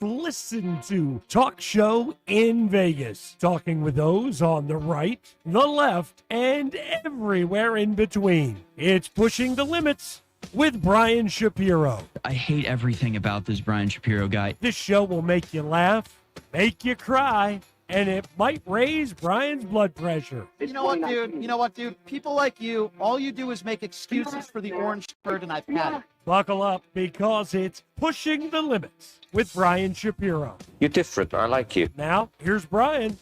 listened to talk show in Vegas, talking with those on the right, the left, and everywhere in between. It's Pushing the Limits with Brian Shapiro. I hate everything about this Brian Shapiro guy. This show will make you laugh, make you cry, and it might raise Brian's blood pressure. You know what, dude? People like you, all you do is make excuses for the orange shirt, and I've had it. Buckle up, because it's Pushing the Limits with Brian Shapiro. You're different. I like you. Now, here's Brian.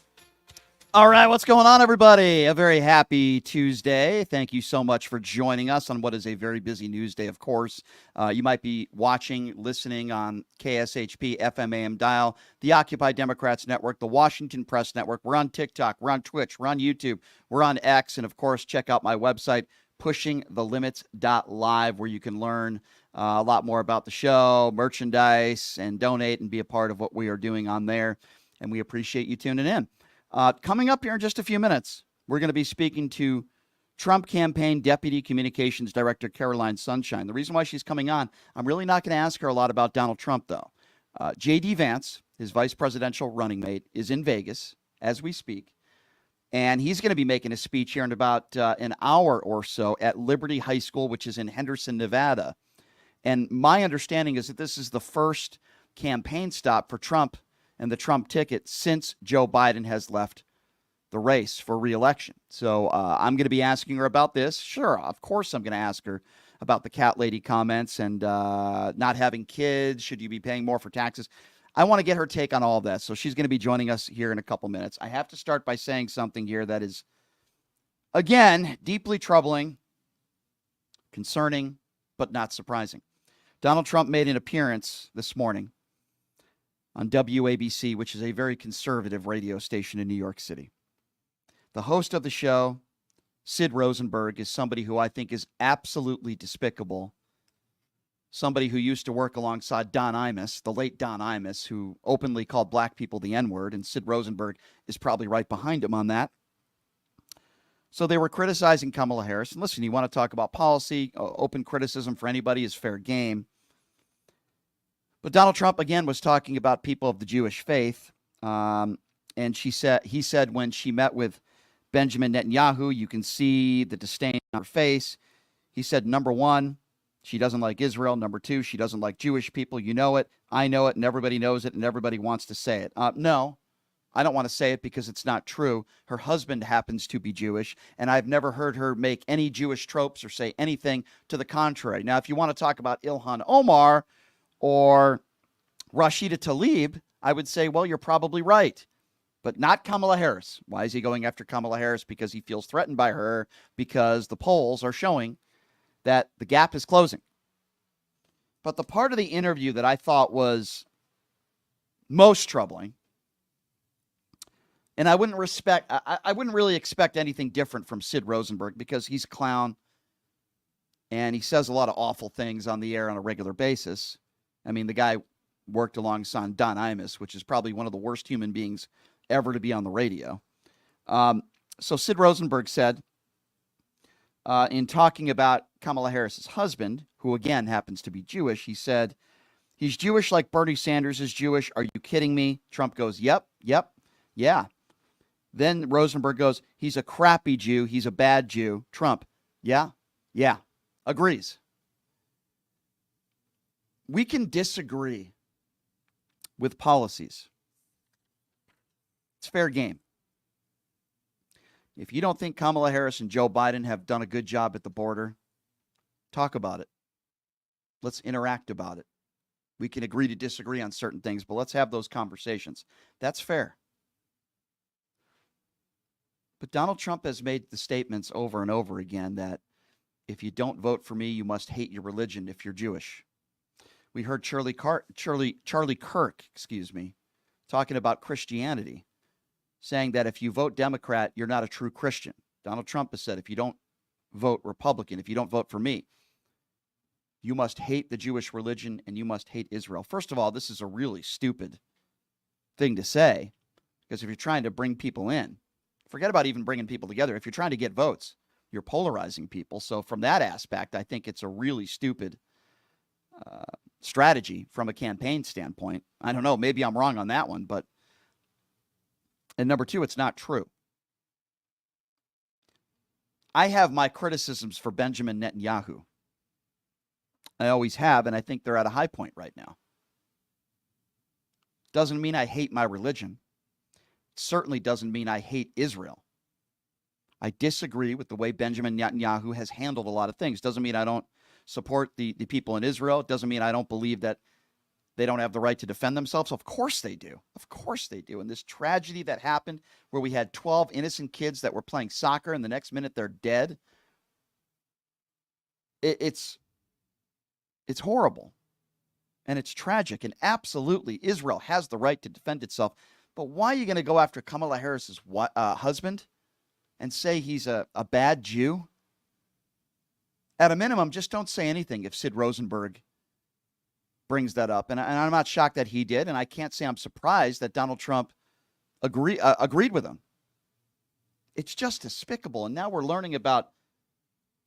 All right, what's going on, everybody? A very happy Tuesday. Thank you so much for joining us on what is a very busy news day, of course. You might be watching, listening on KSHP, FM AM dial, the Occupy Democrats Network, the Washington Press Network. We're on TikTok, we're on Twitch, we're on YouTube, we're on X, and of course, check out my website, pushingthelimits.live, where you can learn a lot more about the show, merchandise, and donate and be a part of what we are doing on there. And we appreciate you tuning in. Coming up here in just a few minutes, we're going to be speaking to Trump campaign Deputy Communications Director Caroline Sunshine. The reason why she's coming on, I'm really not going to ask her a lot about Donald Trump, though. J.D. Vance, his vice presidential running mate, is in Vegas as we speak. And he's going to be making a speech here in about an hour or so at Liberty High School, which is in Henderson, Nevada. And my understanding is that this is the first campaign stop for Trump and the Trump ticket since Joe Biden has left the race for re-election. So I'm going to be asking her about this. Sure, of course I'm going to ask her about the cat lady comments and not having kids. Should you be paying more for taxes? I want to get her take on all of that. So she's going to be joining us here in a couple minutes. I have to start by saying something here that is, again, deeply troubling, concerning, but not surprising. Donald Trump made an appearance this morning on WABC, which is a very conservative radio station in New York City. The host of the show, Sid Rosenberg, is somebody who I think is absolutely despicable. Somebody who used to work alongside Don Imus, the late Don Imus, who openly called black people the N-word, and Sid Rosenberg is probably right behind him on that. So they were criticizing Kamala Harris. And listen, you want to talk about policy, open criticism for anybody is fair game. But Donald Trump, again, was talking about people of the Jewish faith. And he said when she met with Benjamin Netanyahu, you can see the disdain on her face. He said, number one, she doesn't like Israel. Number two, she doesn't like Jewish people. You know it. I know it. And everybody knows it. And everybody wants to say it. No, I don't want to say it because it's not true. Her husband happens to be Jewish. And I've never heard her make any Jewish tropes or say anything to the contrary. Now, if you want to talk about Ilhan Omar or Rashida Tlaib, I would say, well, you're probably right. But not Kamala Harris. Why is he going after Kamala Harris? Because he feels threatened by her, because the polls are showing that the gap is closing. But the part of the interview that I thought was most troubling, and I wouldn't really expect anything different from Sid Rosenberg, because he's a clown and he says a lot of awful things on the air on a regular basis. I mean, the guy worked alongside Don Imus, which is probably one of the worst human beings ever to be on the radio. So Sid Rosenberg said, in talking about Kamala Harris's husband, who again happens to be Jewish, he said, he's Jewish like Bernie Sanders is Jewish. Are you kidding me? Trump goes, yep, yeah. Then Rosenberg goes, he's a crappy Jew. He's a bad Jew. Trump, yeah, agrees. We can disagree with policies. It's fair game. If you don't think Kamala Harris and Joe Biden have done a good job at the border, talk about it. Let's interact about it. We can agree to disagree on certain things, but let's have those conversations. That's fair. But Donald Trump has made the statements over and over again that if you don't vote for me, you must hate your religion if you're Jewish. We heard Charlie Kirk, talking about Christianity, saying that if you vote Democrat, you're not a true Christian. Donald Trump has said, if you don't vote Republican, if you don't vote for me, you must hate the Jewish religion and you must hate Israel. First of all, this is a really stupid thing to say, because if you're trying to bring people in, forget about even bringing people together. If you're trying to get votes, you're polarizing people. So from that aspect, I think it's a really stupid strategy from a campaign standpoint. I don't know. Maybe I'm wrong on that one, but. And number two, it's not true. I have my criticisms for Benjamin Netanyahu. I always have, and I think they're at a high point right now. Doesn't mean I hate my religion. Certainly doesn't mean I hate Israel. I disagree with the way Benjamin Netanyahu has handled a lot of things. Doesn't mean I don't support the people in Israel. Doesn't mean I don't believe that they don't have the right to defend themselves. Of course they do. Of course they do. And this tragedy that happened where we had 12 innocent kids that were playing soccer and the next minute they're dead, it's horrible. And it's tragic. And absolutely, Israel has the right to defend itself. But why are you going to go after Kamala Harris's husband and say he's a bad Jew? At a minimum, just don't say anything if Sid Rosenberg brings that up. And I'm not shocked that he did. And I can't say I'm surprised that Donald Trump agreed with him. It's just despicable. And now we're learning about,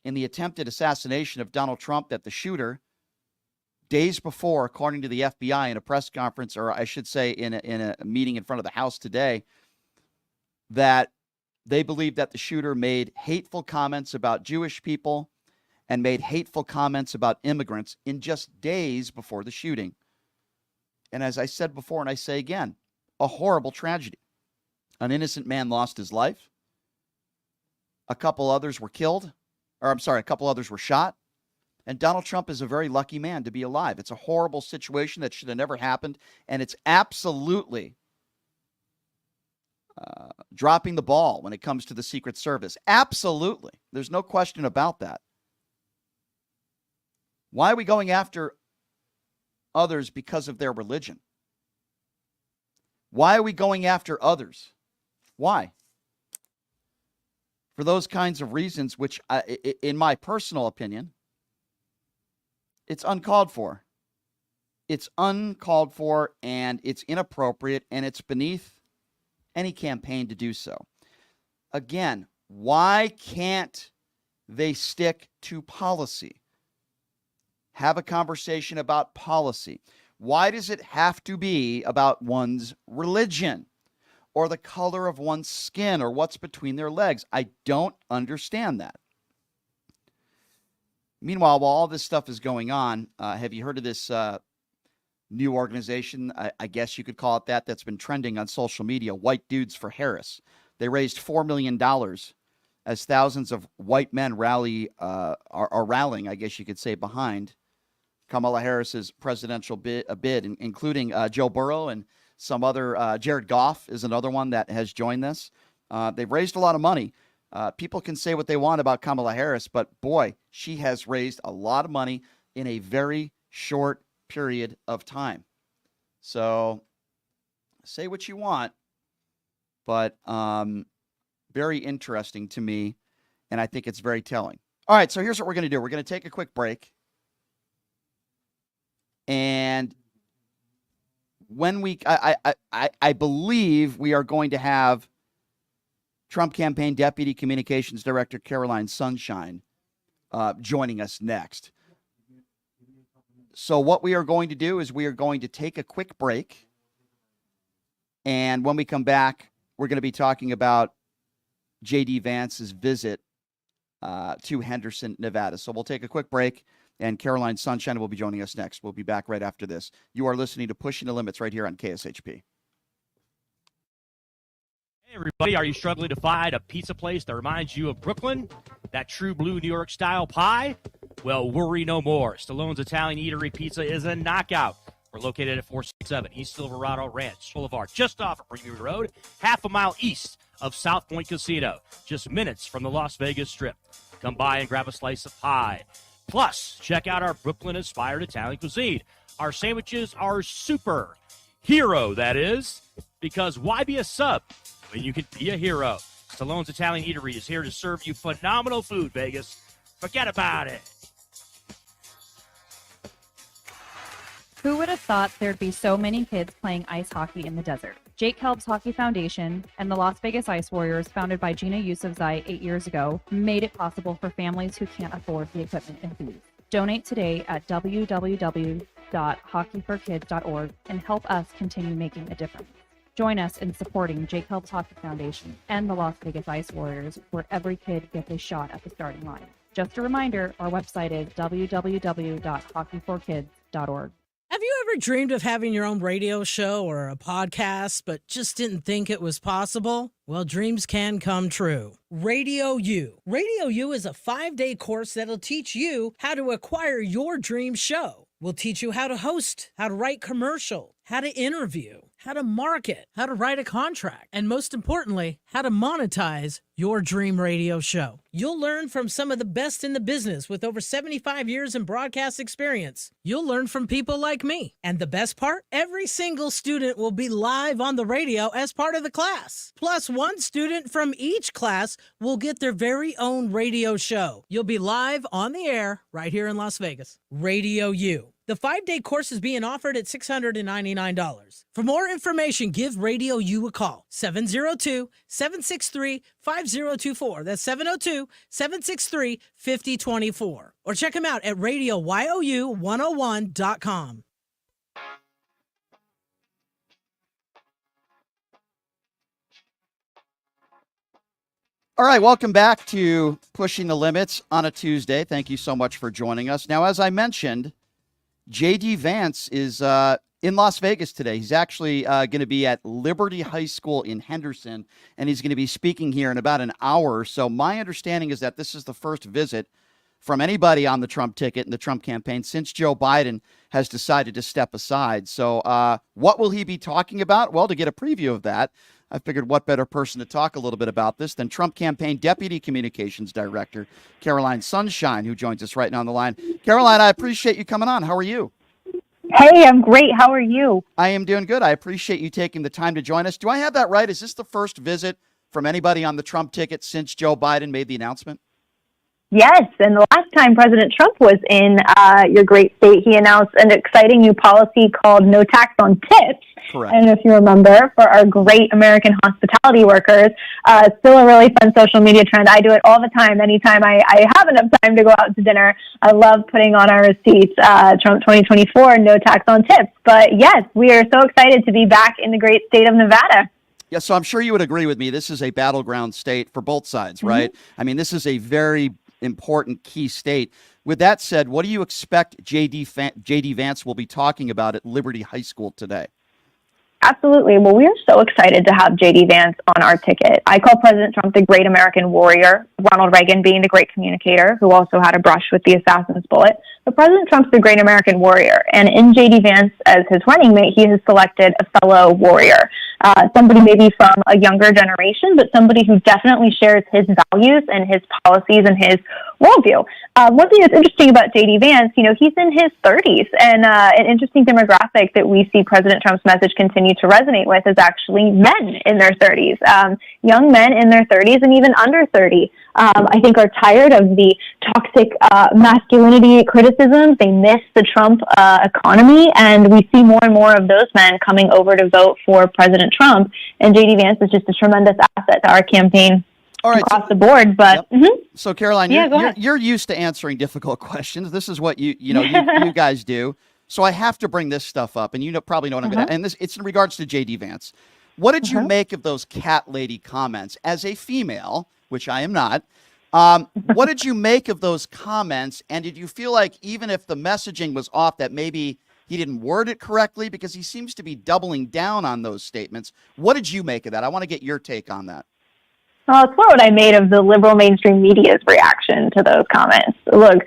in the attempted assassination of Donald Trump, that the shooter, days before, according to the FBI in a press conference, or I should say in a meeting in front of the House today, that they believe that the shooter made hateful comments about Jewish people and made hateful comments about immigrants in just days before the shooting. And as I said before, and I say again, a horrible tragedy. An innocent man lost his life. A couple others were killed. Or I'm sorry, a couple others were shot. And Donald Trump is a very lucky man to be alive. It's a horrible situation that should have never happened. And it's absolutely dropping the ball when it comes to the Secret Service. Absolutely. There's no question about that. Why are we going after others because of their religion? Why are we going after others? Why? For those kinds of reasons, which, in my personal opinion, it's uncalled for. It's uncalled for, and it's inappropriate, and it's beneath any campaign to do so. Again, why can't they stick to policy? Have a conversation about policy. Why does it have to be about one's religion or the color of one's skin or what's between their legs? I don't understand that. Meanwhile, while all this stuff is going on, have you heard of this new organization, I guess you could call it that, that's been trending on social media, White Dudes for Harris? They raised $4 million as thousands of white men are rallying, I guess you could say, behind Kamala Harris's presidential bid, including Joe Burrow and some other. Jared Goff is another one that has joined this. They've raised a lot of money. People can say what they want about Kamala Harris, but boy, she has raised a lot of money in a very short period of time. So say what you want, but very interesting to me, and I think it's very telling. All right, so here's what we're going to do. We're going to take a quick break. And when I believe we are going to have Trump campaign deputy communications director Caroline Sunshine joining us next. So what we are going to do is we are going to take a quick break. And when we come back, we're going to be talking about J.D. Vance's visit to Henderson, Nevada. So we'll take a quick break. And Caroline Sunshine will be joining us next. We'll be back right after this. You are listening to Pushing the Limits right here on KSHP. Hey, everybody. Are you struggling to find a pizza place that reminds you of Brooklyn? That true blue New York style pie? Well, worry no more. Stallone's Italian Eatery Pizza is a knockout. We're located at 467 East Silverado Ranch Boulevard, just off of Premium Road, half a mile east of South Point Casino, just minutes from the Las Vegas Strip. Come by and grab a slice of pie. Plus, check out our Brooklyn-inspired Italian cuisine. Our sandwiches are super. Hero, that is. Because why be a sub when you can be a hero? Stallone's Italian Eatery is here to serve you phenomenal food, Vegas. Forget about it. Who would have thought there'd be so many kids playing ice hockey in the desert? Jake Helps Hockey Foundation and the Las Vegas Ice Warriors, founded by Gina Yusufzai 8 years ago, made it possible for families who can't afford the equipment and fees. Donate today at www.jhelps.org. www.hockeyforkids.org and help us continue making a difference. Join us in supporting Jake Helps Hockey Foundation and the Las Vegas Ice Warriors, where every kid gets a shot at the starting line. Just a reminder, our website is www.hockeyforkids.org. Have you ever dreamed of having your own radio show or a podcast, but just didn't think it was possible? Well, dreams can come true. Radio U. Radio U is a 5-day course that'll teach you how to acquire your dream show. We'll teach you how to host, how to write commercial, how to interview, how to market, how to write a contract, and most importantly, how to monetize your dream radio show. You'll learn from some of the best in the business with over 75 years in broadcast experience. You'll learn from people like me. And the best part? Every single student will be live on the radio as part of the class. Plus, one student from each class will get their very own radio show. You'll be live on the air right here in Las Vegas. Radio U. The 5-day course is being offered at $699. For more information, give Radio U a call. 702-763-5024. That's 702-763-5024. Or check them out at RadioYOU101.com. All right, welcome back to Pushing the Limits on a Tuesday. Thank you so much for joining us. Now, as I mentioned, J.D. Vance is in Las Vegas today. He's actually going to be at Liberty High School in Henderson, and he's going to be speaking here in about an hour. So my understanding is that this is the first visit from anybody on the Trump ticket in the Trump campaign since Joe Biden has decided to step aside. So what will he be talking about? Well, to get a preview of that, I figured what better person to talk a little bit about this than Trump campaign Deputy Communications Director Caroline Sunshine, who joins us right now on the line. Caroline, I appreciate you coming on. How are you? Hey, I'm great. How are you? I am doing good. I appreciate you taking the time to join us. Do I have that right? Is this the first visit from anybody on the Trump ticket since Joe Biden made the announcement? Yes, and the last time President Trump was in your great state, he announced an exciting new policy called no tax on tips. Correct. I don't know if you remember, for our great American hospitality workers. Still a really fun social media trend. I do it all the time. Anytime I have enough time to go out to dinner, I love putting on our receipts, Trump 2024, no tax on tips. But yes, we are so excited to be back in the great state of Nevada. Yeah, so I'm sure you would agree with me. This is a battleground state for both sides, right? I mean, this is a very important key state. With that said, what do you expect J.D. Vance will be talking about at Liberty High School today? Absolutely. Well, we are so excited to have J.D. Vance on our ticket. I call President Trump the great American warrior, Ronald Reagan being the great communicator, who also had a brush with the assassin's bullet. But President Trump's the great American warrior. And in J.D. Vance as his running mate, he has selected a fellow warrior, somebody maybe from a younger generation, but somebody who definitely shares his values and his policies and his worldview. One thing that's interesting about J.D. Vance, he's in his 30s, and an interesting demographic that we see President Trump's message continue to resonate with is actually men in their 30s. Young men in their 30s and even under 30, I think are tired of the toxic masculinity criticisms. They miss the Trump economy, and we see more and more of those men coming over to vote for President Trump, and J.D. Vance is just a tremendous asset to our campaign. All right, across the board, but So, Caroline, you're used to answering difficult questions. This is what you guys do. So I have to bring this stuff up, and probably know what I'm going to. And it's in regards to J.D. Vance. What did you make of those cat lady comments as a female, which I am not? What did you make of those comments? And did you feel like even if the messaging was off, that maybe he didn't word it correctly, because he seems to be doubling down on those statements? What did you make of that? I want to get your take on that. Well, it's what I made of the liberal mainstream media's reaction to those comments. Look,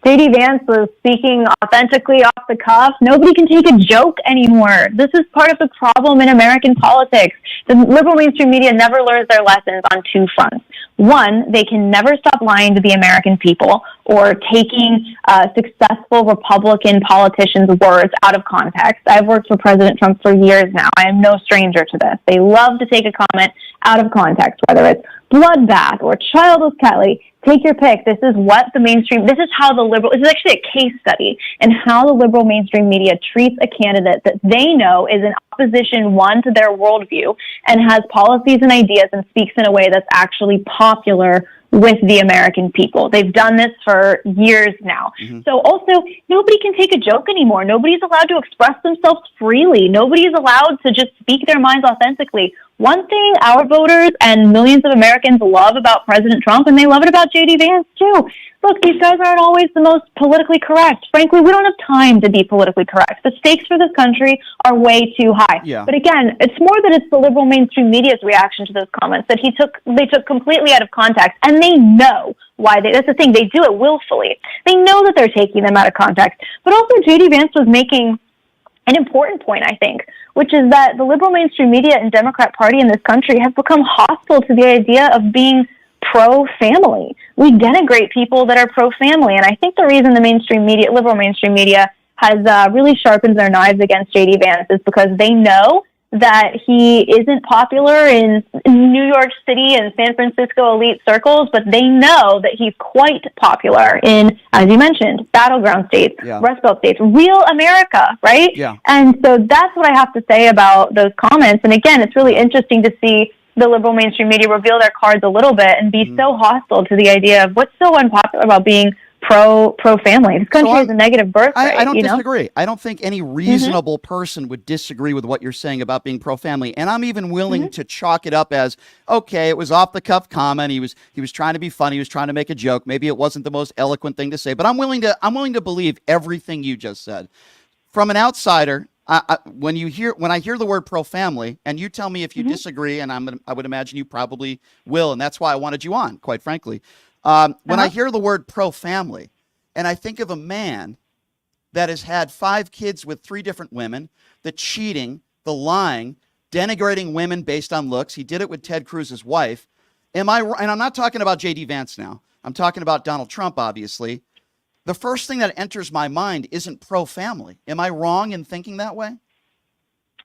J.D. Vance was speaking authentically off the cuff. Nobody can take a joke anymore. This is part of the problem in American politics. The liberal mainstream media never learns their lessons on two fronts. One, they can never stop lying to the American people or taking successful Republican politicians' words out of context. I've worked for President Trump for years now. I am no stranger to this. They love to take a comment out of context, whether it's bloodbath or childless Kelly. Take your pick. This is what the mainstream, this is is actually a case study in how the liberal mainstream media treats a candidate that they know is an Proposition 1 to their worldview and has policies and ideas and speaks in a way that's actually popular with the American people. They've done this for years now. So also, nobody can take a joke anymore. Nobody's allowed to express themselves freely. Nobody's allowed to just speak their minds authentically. One thing our voters and millions of Americans love about President Trump, and they love it about J.D. Vance too. Look, these guys aren't always the most politically correct. Frankly, we don't have time to be politically correct. The stakes for this country are way too high. Yeah. But again, it's more that it's the liberal mainstream media's reaction to those comments that they took completely out of context, and they know why. That's the thing. They do it willfully. They know that they're taking them out of context. But also, J.D. Vance was making an important point, I think, which is that the liberal mainstream media and Democrat Party in this country have become hostile to the idea of being pro-family. We denigrate people that are pro-family, and I think the reason the liberal mainstream media has really sharpened their knives against J.D. Vance is because they know that he isn't popular in New York City and San Francisco elite circles, but they know that he's quite popular in, as you mentioned, battleground states, Rust Belt states, real America, right? Yeah. And so that's what I have to say about those comments. And again, it's really interesting to see the liberal mainstream media reveal their cards a little bit and be so hostile to the idea of what's so unpopular about being pro-family. This country has a negative birth rate. I don't disagree. I don't think any reasonable person would disagree with what you're saying about being pro-family. And I'm even willing to chalk it up as, okay, it was off the cuff comment. He was trying to be funny. He was trying to make a joke. Maybe it wasn't the most eloquent thing to say, but I'm willing to believe everything you just said. From an outsider, when I hear the word pro-family, and you tell me if you disagree, and I would imagine you probably will, and that's why I wanted you on, quite frankly. When I hear the word pro-family, and I think of a man that has had 5 kids with 3 different women, the cheating, the lying, denigrating women based on looks. He did it with Ted Cruz's wife. And I'm not talking about J.D. Vance now. I'm talking about Donald Trump, obviously. The first thing that enters my mind isn't pro-family. Am I wrong in thinking that way?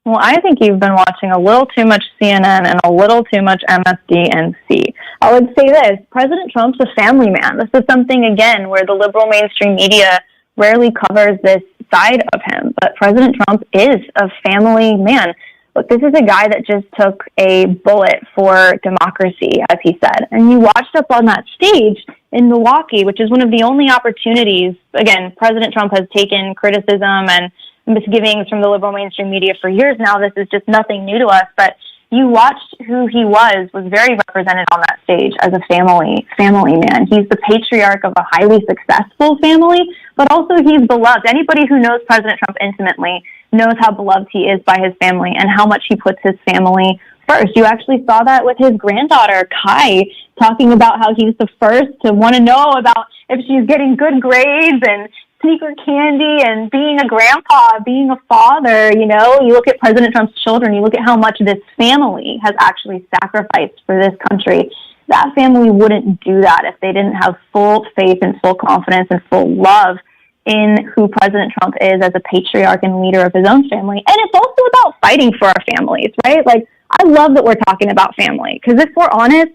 Well, I think you've been watching a little too much CNN and a little too much MSDNC. I would say this, President Trump's a family man. This is something, again, where the liberal mainstream media rarely covers this side of him. But President Trump is a family man. Look, this is a guy that just took a bullet for democracy, as he said. And you watched up on that stage in Milwaukee, which is one of the only opportunities, again, President Trump has taken criticism and misgivings from the liberal mainstream media for years now. This is just nothing new to us, but you watched who he was very represented on that stage as a family man. He's the patriarch of a highly successful family, but also he's beloved. Anybody who knows President Trump intimately knows how beloved he is by his family and how much he puts his family first. You actually saw that with his granddaughter, Kai, talking about how he's the first to want to know about if she's getting good grades and sneaker candy and being a grandpa, being a father. You know, you look at President Trump's children, you look at how much this family has actually sacrificed for this country. That family wouldn't do that if they didn't have full faith and full confidence and full love in who President Trump is as a patriarch and leader of his own family. And it's also about fighting for our families, right? Like, I love that we're talking about family, because if we're honest,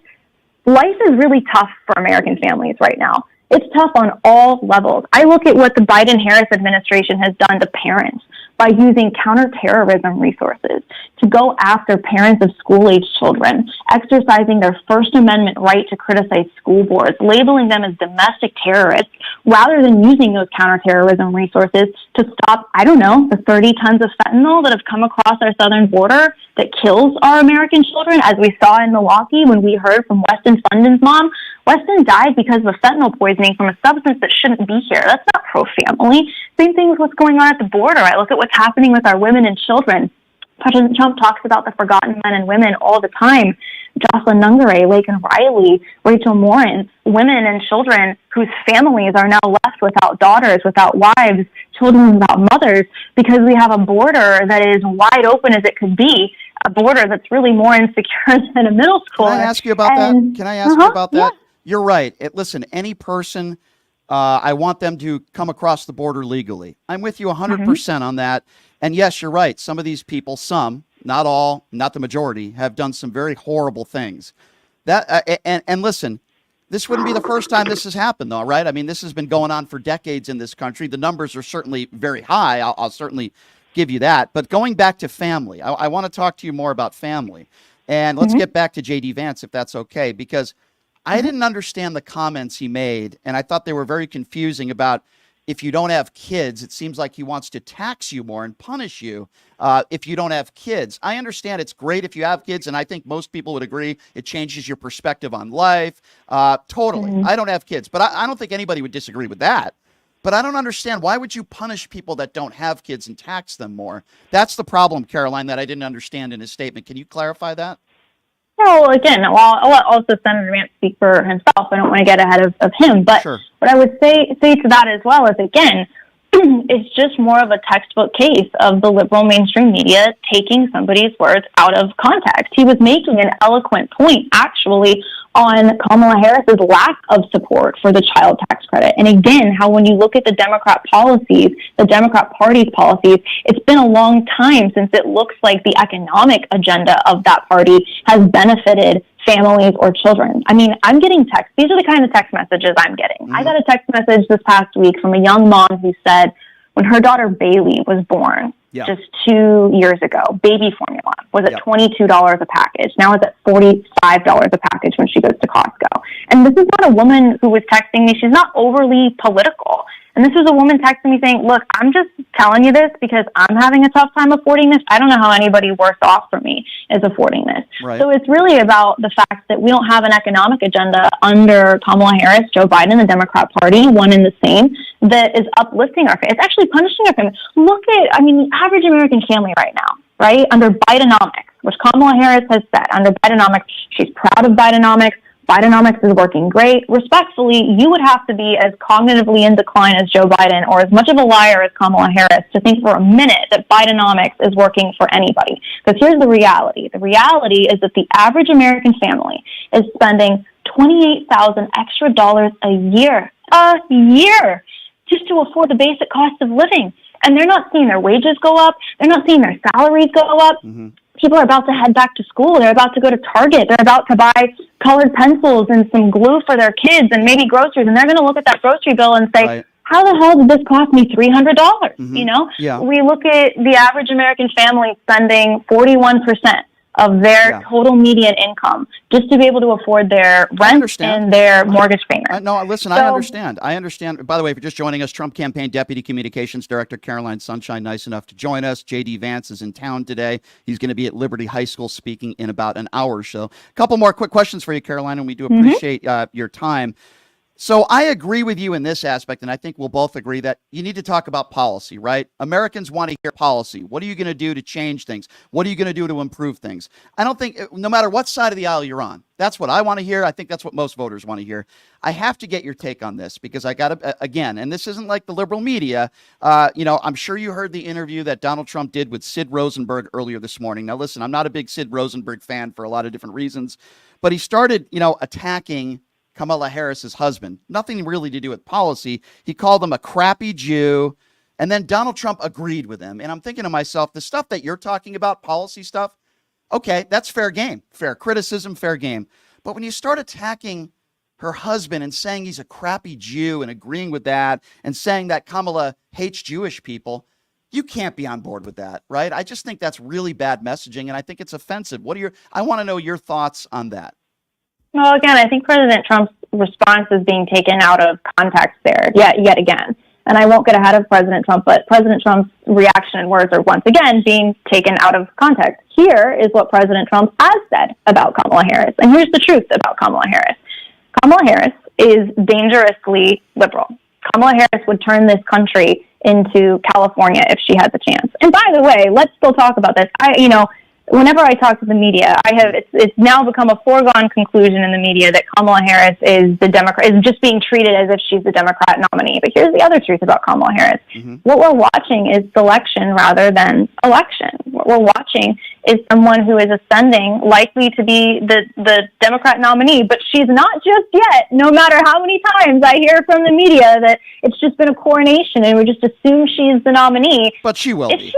life is really tough for American families right now. It's tough on all levels. I look at what the Biden-Harris administration has done to parents by using counterterrorism resources to go after parents of school-age children, exercising their First Amendment right to criticize school boards, labeling them as domestic terrorists, rather than using those counterterrorism resources to stop, the 30 tons of fentanyl that have come across our southern border that kills our American children, as we saw in Milwaukee when we heard from Weston Fundin's mom. Weston died because of a fentanyl poisoning from a substance that shouldn't be here. That's not pro-family. Same thing with what's going on at the border. I look at what's happening with our women and children. President Trump talks about the forgotten men and women all the time. Jocelyn Nungare, Laken Riley, Rachel Morin, women and children whose families are now left without daughters, without wives, children without mothers, because we have a border that is wide open as it could be, a border that's really more insecure than a middle school. Can I ask you about that? Can I ask you about that? Yeah. You're right. Listen, any person, I want them to come across the border legally. I'm with you 100% on that. And yes, you're right. Some of these people, not all, not the majority, have done some very horrible things. And listen, this wouldn't be the first time this has happened, though, right? I mean, this has been going on for decades in this country. The numbers are certainly very high. I'll certainly give you that. But going back to family, I want to talk to you more about family. And let's get back to J.D. Vance, if that's okay, because I didn't understand the comments he made, and I thought they were very confusing about if you don't have kids. It seems like he wants to tax you more and punish you if you don't have kids. I understand it's great if you have kids, and I think most people would agree it changes your perspective on life. Totally. I don't have kids, but I don't think anybody would disagree with that. But I don't understand, why would you punish people that don't have kids and tax them more? That's the problem, Caroline, that I didn't understand in his statement. Can you clarify that? No, again, I'll let also Senator Vance speak for himself. I don't want to get ahead of him. But Sure. what I would say to that as well is, again, it's just more of a textbook case of the liberal mainstream media taking somebody's words out of context. He was making an eloquent point, actually, on Kamala Harris's lack of support for the child tax credit. And again, how when you look at the Democrat policies, the Democrat Party's policies, it's been a long time since it looks like the economic agenda of that party has benefited families or children. I mean, I'm getting texts. These are the kind of text messages I'm getting. I got a text message this past week from a young mom who said when her daughter Bailey was born just 2 years ago, baby formula was at $22 a package. Now it's at $45 a package when she goes to Costco. And this is not a woman who was texting me. She's not overly political. And this was a woman texting me saying, look, I'm just telling you this because I'm having a tough time affording this. I don't know how anybody worse off for me is affording this. Right. So it's really about the fact that we don't have an economic agenda under Kamala Harris, Joe Biden, the Democrat Party, one and the same, that is uplifting our family. It's actually punishing our family. Look at, the average American family right now, right? Under Bidenomics, which Kamala Harris has said, under Bidenomics, she's proud of Bidenomics. Bidenomics is working great. Respectfully, you would have to be as cognitively in decline as Joe Biden or as much of a liar as Kamala Harris to think for a minute that Bidenomics is working for anybody. Because here's the reality. The reality is that the average American family is spending $28,000 extra dollars a year just to afford the basic cost of living. And they're not seeing their wages go up. They're not seeing their salaries go up. People are about to head back to school. They're about to go to Target. They're about to buy colored pencils and some glue for their kids and maybe groceries. And they're going to look at that grocery bill and say, how the hell did this cost me $300? We look at the average American family spending 41% of their total median income just to be able to afford their rent and their mortgage payment. No, listen, I understand. By the way, if you're just joining us, Trump Campaign Deputy Communications Director Caroline Sunshine, nice enough to join us. J.D. Vance is in town today. He's going to be at Liberty High School speaking in about an hour or so. A couple more quick questions for you, Caroline, and we do appreciate your time. So I agree with you in this aspect, and I think we'll both agree that you need to talk about policy, right? Americans want to hear policy. What are you going to do to change things? What are you going to do to improve things? I don't think, no matter what side of the aisle you're on, that's what I want to hear. I think that's what most voters want to hear. I have to get your take on this because I got to, again, and this isn't like the liberal media. I'm sure you heard the interview that Donald Trump did with Sid Rosenberg earlier this morning. Now, listen, I'm not a big Sid Rosenberg fan for a lot of different reasons, but he started, attacking Kamala Harris's husband. Nothing really to do with policy. He called him a crappy Jew. And then Donald Trump agreed with him. And I'm thinking to myself, the stuff that you're talking about, policy stuff, okay, that's fair game, fair criticism, fair game. But when you start attacking her husband and saying he's a crappy Jew and agreeing with that and saying that Kamala hates Jewish people, you can't be on board with that, right? I just think that's really bad messaging. And I think it's offensive. I want to know your thoughts on that. Well, again, I think President Trump's response is being taken out of context there yet again. And I won't get ahead of President Trump, but President Trump's reaction and words are once again being taken out of context. Here is what President Trump has said about Kamala Harris. And here's the truth about Kamala Harris. Kamala Harris is dangerously liberal. Kamala Harris would turn this country into California if she had the chance. And by the way, let's still talk about this. Whenever I talk to the media, it's now become a foregone conclusion in the media that Kamala Harris is just being treated as if she's the Democrat nominee. But here's the other truth about Kamala Harris. What we're watching is selection rather than election. What we're watching is someone who is ascending, likely to be the Democrat nominee, but she's not just yet, no matter how many times I hear from the media that it's just been a coronation and we just assume she's the nominee. But she will be.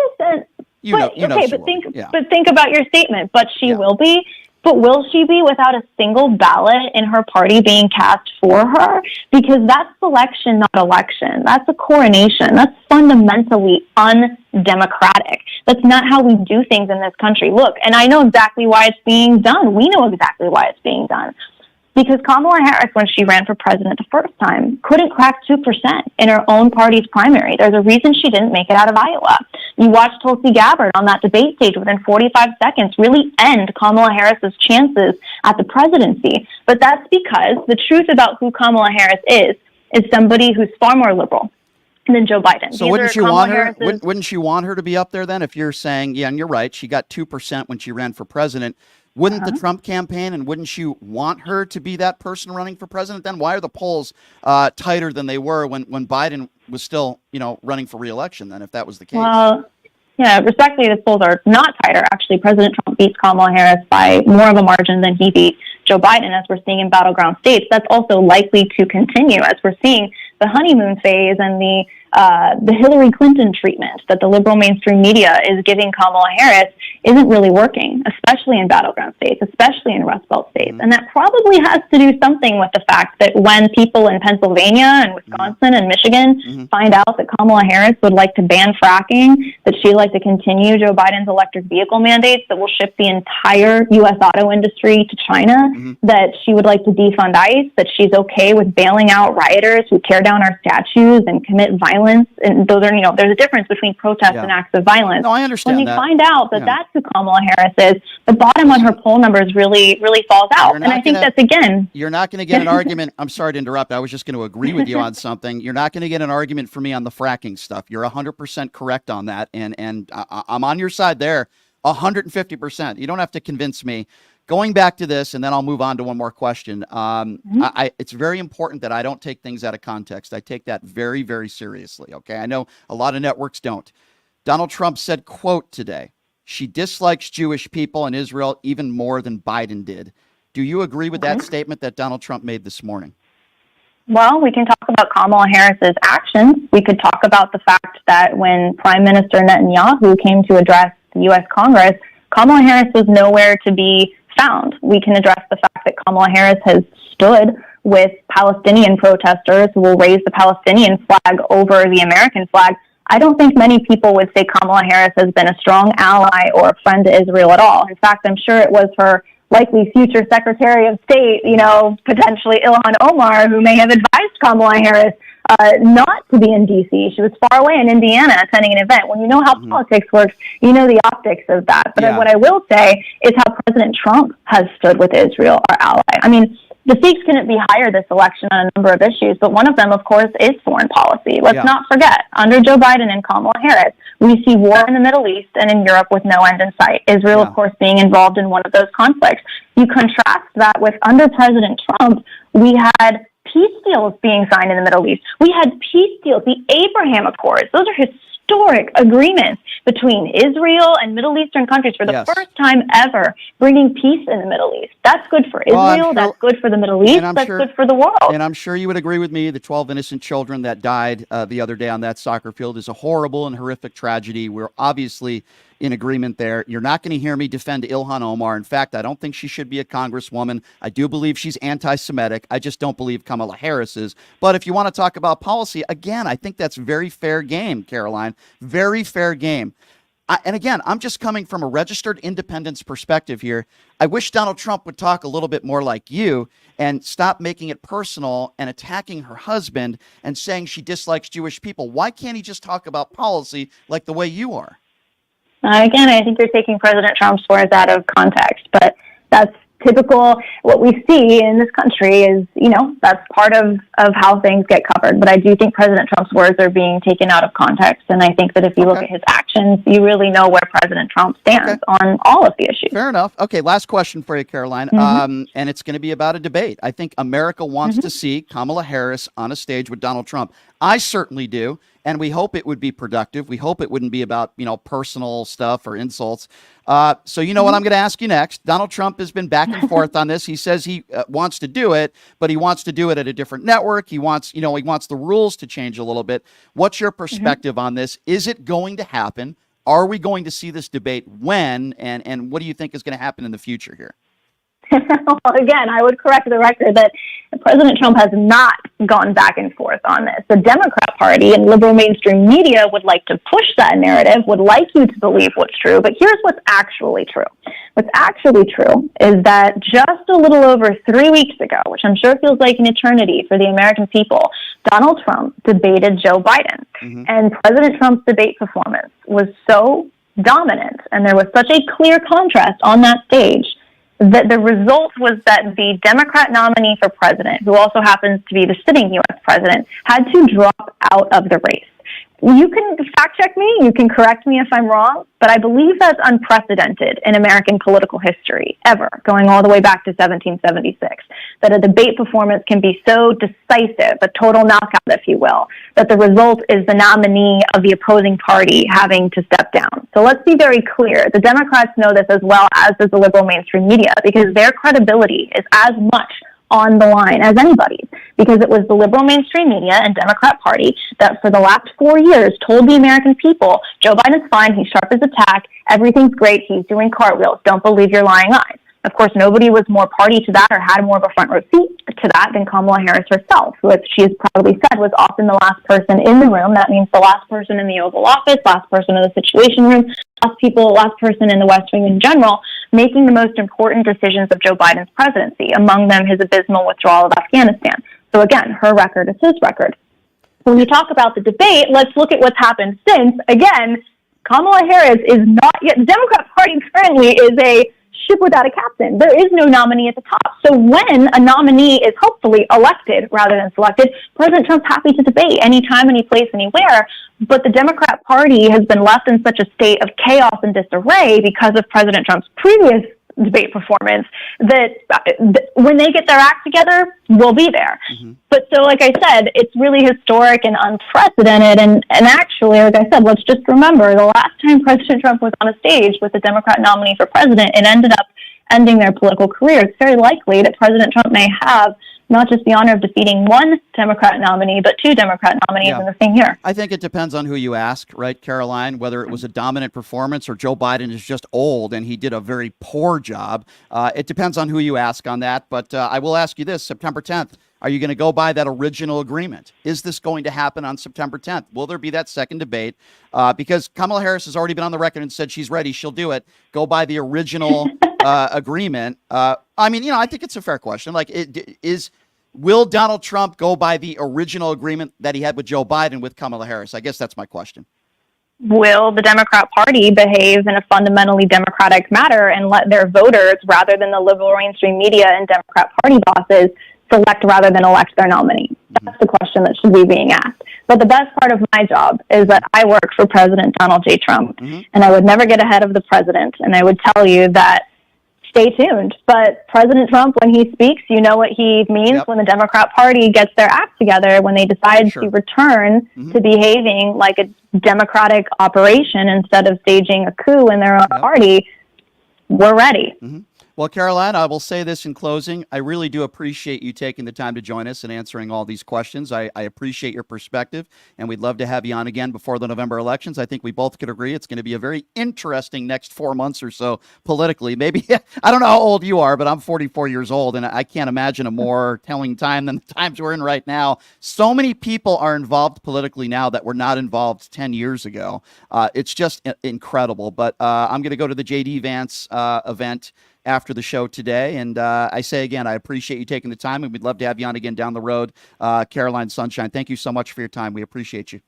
Think about your statement, but she will be. But will she be without a single ballot in her party being cast for her? Because that's selection, not election. That's a coronation. That's fundamentally undemocratic. That's not how we do things in this country. Look, and I know exactly why it's being done. We know exactly why it's being done. Because Kamala Harris, when she ran for president the first time, couldn't crack 2% in her own party's primary. There's a reason she didn't make it out of Iowa. You watched Tulsi Gabbard on that debate stage within 45 seconds really end Kamala Harris's chances at the presidency. But that's because the truth about who Kamala Harris is somebody who's far more liberal than Joe Biden. So wouldn't you want her? Wouldn't you want her to be up there then? If you're saying, yeah, and you're right, she got 2% when she ran for president. Wouldn't the Trump campaign, and wouldn't you want her to be that person running for president then? Why are the polls tighter than they were when Biden was still, running for re-election then, if that was the case? Well, yeah, respectfully, the polls are not tighter. Actually, President Trump beats Kamala Harris by more of a margin than he beat Joe Biden, as we're seeing in battleground states. That's also likely to continue, as we're seeing the honeymoon phase and the Hillary Clinton treatment that the liberal mainstream media is giving Kamala Harris isn't really working, especially in battleground states, especially in Rust Belt states. And that probably has to do something with the fact that when people in Pennsylvania and Wisconsin and Michigan find out that Kamala Harris would like to ban fracking, that she'd like to continue Joe Biden's electric vehicle mandates that will ship the entire U.S. auto industry to China, that she would like to defund ICE, that she's okay with bailing out rioters who tear down our statues and commit violence. And those are, there's a difference between protest and acts of violence. No, I understand when that. you find out that that's who Kamala Harris is, the bottom on her poll numbers really falls out. And I think that's, again... You're not going to get an argument. I'm sorry to interrupt. I was just going to agree with you on something. You're not going to get an argument from me on the fracking stuff. You're 100% correct on that. And I'm on your side there, 150%. You don't have to convince me. Going back to this, and then I'll move on to one more question. It's very important that I don't take things out of context. I take that very, very seriously, okay? I know a lot of networks don't. Donald Trump said, quote, today, she dislikes Jewish people and Israel even more than Biden did. Do you agree with that statement that Donald Trump made this morning? Well, we can talk about Kamala Harris's actions. We could talk about the fact that when Prime Minister Netanyahu came to address the U.S. Congress, Kamala Harris was nowhere to be found. We can address the fact that Kamala Harris has stood with Palestinian protesters who will raise the Palestinian flag over the American flag. I don't think many people would say Kamala Harris has been a strong ally or a friend to Israel at all. In fact, I'm sure it was her likely future Secretary of State, potentially Ilhan Omar, who may have advised Kamala Harris not to be in D.C. She was far away in Indiana attending an event. When you know how politics works, you know the optics of that. But what I will say is how President Trump has stood with Israel, our ally. I mean, the stakes couldn't be higher this election on a number of issues, but one of them, of course, is foreign policy. Let's not forget, under Joe Biden and Kamala Harris, we see war in the Middle East and in Europe with no end in sight. Israel, of course, being involved in one of those conflicts. You contrast that with under President Trump, we had peace deals being signed in the Middle East. We had peace deals, the Abraham Accords. Those are historic agreements between Israel and Middle Eastern countries for the first time ever, bringing peace in the Middle East. That's good for Israel. That's good for the Middle East. That's good for the world. And I'm sure you would agree with me, the 12 innocent children that died the other day on that soccer field is a horrible and horrific tragedy. We're obviously in agreement there. You're not going to hear me defend Ilhan Omar. In fact, I don't think she should be a congresswoman. I do believe she's anti-Semitic. I just don't believe Kamala Harris is. But if you want to talk about policy, again, I think that's very fair game, Caroline. Very fair game. And again, I'm just coming from a registered independence perspective here. I wish Donald Trump would talk a little bit more like you and stop making it personal and attacking her husband and saying she dislikes Jewish people. Why can't he just talk about policy like the way you are? Again, I think you're taking President Trump's words out of context, but that's typical. What we see in this country is, that's part of how things get covered. But I do think President Trump's words are being taken out of context. And I think that if you look at his actions, you really know where President Trump stands on all of the issues. Fair enough. Okay, last question for you, Caroline. And it's going to be about a debate. I think America wants to see Kamala Harris on a stage with Donald Trump. I certainly do. And we hope it would be productive. We hope it wouldn't be about, personal stuff or insults. So you know what I'm going to ask you next. Donald Trump has been back and forth on this. He says he wants to do it, but he wants to do it at a different network. He wants, he wants the rules to change a little bit. What's your perspective on this? Is it going to happen? Are we going to see this debate when? And what do you think is going to happen in the future here? Well, again, I would correct the record that President Trump has not gone back and forth on this. The Democrat Party and liberal mainstream media would like to push that narrative, would like you to believe what's true, but here's what's actually true. What's actually true is that just a little over 3 weeks ago, which I'm sure feels like an eternity for the American people, Donald Trump debated Joe Biden. And President Trump's debate performance was so dominant, and there was such a clear contrast on that stage, that the result was that the Democrat nominee for president, who also happens to be the sitting U.S. president, had to drop out of the race. You can fact check me, you can correct me if I'm wrong, but I believe that's unprecedented in American political history, ever, going all the way back to 1776, that a debate performance can be so decisive, a total knockout, if you will, that the result is the nominee of the opposing party having to step down. So let's be very clear. The Democrats know this as well as does the liberal mainstream media, because their credibility is as much on the line as anybody, because it was the liberal mainstream media and Democrat Party that for the last 4 years told the American people, Joe Biden's fine, he's sharp as a tack, everything's great, he's doing cartwheels, don't believe your lying eyes. Of course, nobody was more party to that or had more of a front row seat to that than Kamala Harris herself, who, as she has probably said, was often the last person in the room. That means the last person in the Oval Office, last person in the Situation Room, last person in the West Wing in general, making the most important decisions of Joe Biden's presidency, among them his abysmal withdrawal of Afghanistan. So again, her record is his record. When you talk about the debate, let's look at what's happened since. Again, Kamala Harris is not yet, the Democrat Party currently is a ship without a captain. There is no nominee at the top. So when a nominee is hopefully elected rather than selected, President Trump's happy to debate anytime, any place, anywhere. But the Democrat Party has been left in such a state of chaos and disarray because of President Trump's previous debate performance that when they get their act together, we'll be there. But so, like I said, it's really historic and unprecedented. And actually, like I said, let's just remember the last time President Trump was on a stage with the Democrat nominee for president, it ended up ending their political career. It's very likely that President Trump may have not just the honor of defeating one Democrat nominee, but two Democrat nominees in the same year. I think it depends on who you ask, right, Caroline, whether it was a dominant performance or Joe Biden is just old and he did a very poor job. It depends on who you ask on that. But I will ask you this, September 10th, are you going to go by that original agreement? Is this going to happen on September 10th? Will there be that second debate? Because Kamala Harris has already been on the record and said she's ready. She'll do it. Go by the original agreement. I mean, I think it's a fair question. Like, will Donald Trump go by the original agreement that he had with Joe Biden with Kamala Harris? I guess that's my question. Will the Democrat Party behave in a fundamentally democratic manner and let their voters, rather than the liberal mainstream media and Democrat Party bosses, select rather than elect their nominee? That's the question that should be being asked. But the best part of my job is that I work for President Donald J. Trump, and I would never get ahead of the president, and I would tell you that stay tuned. But President Trump, when he speaks, you know what he means. When the Democrat Party gets their act together, when they decide to return to behaving like a democratic operation instead of staging a coup in their own party, we're ready. Well, Caroline, I will say this in closing. I really do appreciate you taking the time to join us and answering all these questions. I appreciate your perspective, and we'd love to have you on again before the November elections. I think we both could agree it's going to be a very interesting next 4 months or so politically. Maybe, I don't know how old you are, but I'm 44 years old, and I can't imagine a more telling time than the times we're in right now. So many people are involved politically now that were not involved 10 years ago. It's just incredible. But I'm going to go to the J.D. Vance event after the show today. And I say again, I appreciate you taking the time, and we'd love to have you on again down the road. Caroline Sunshine, thank you so much for your time. We appreciate you.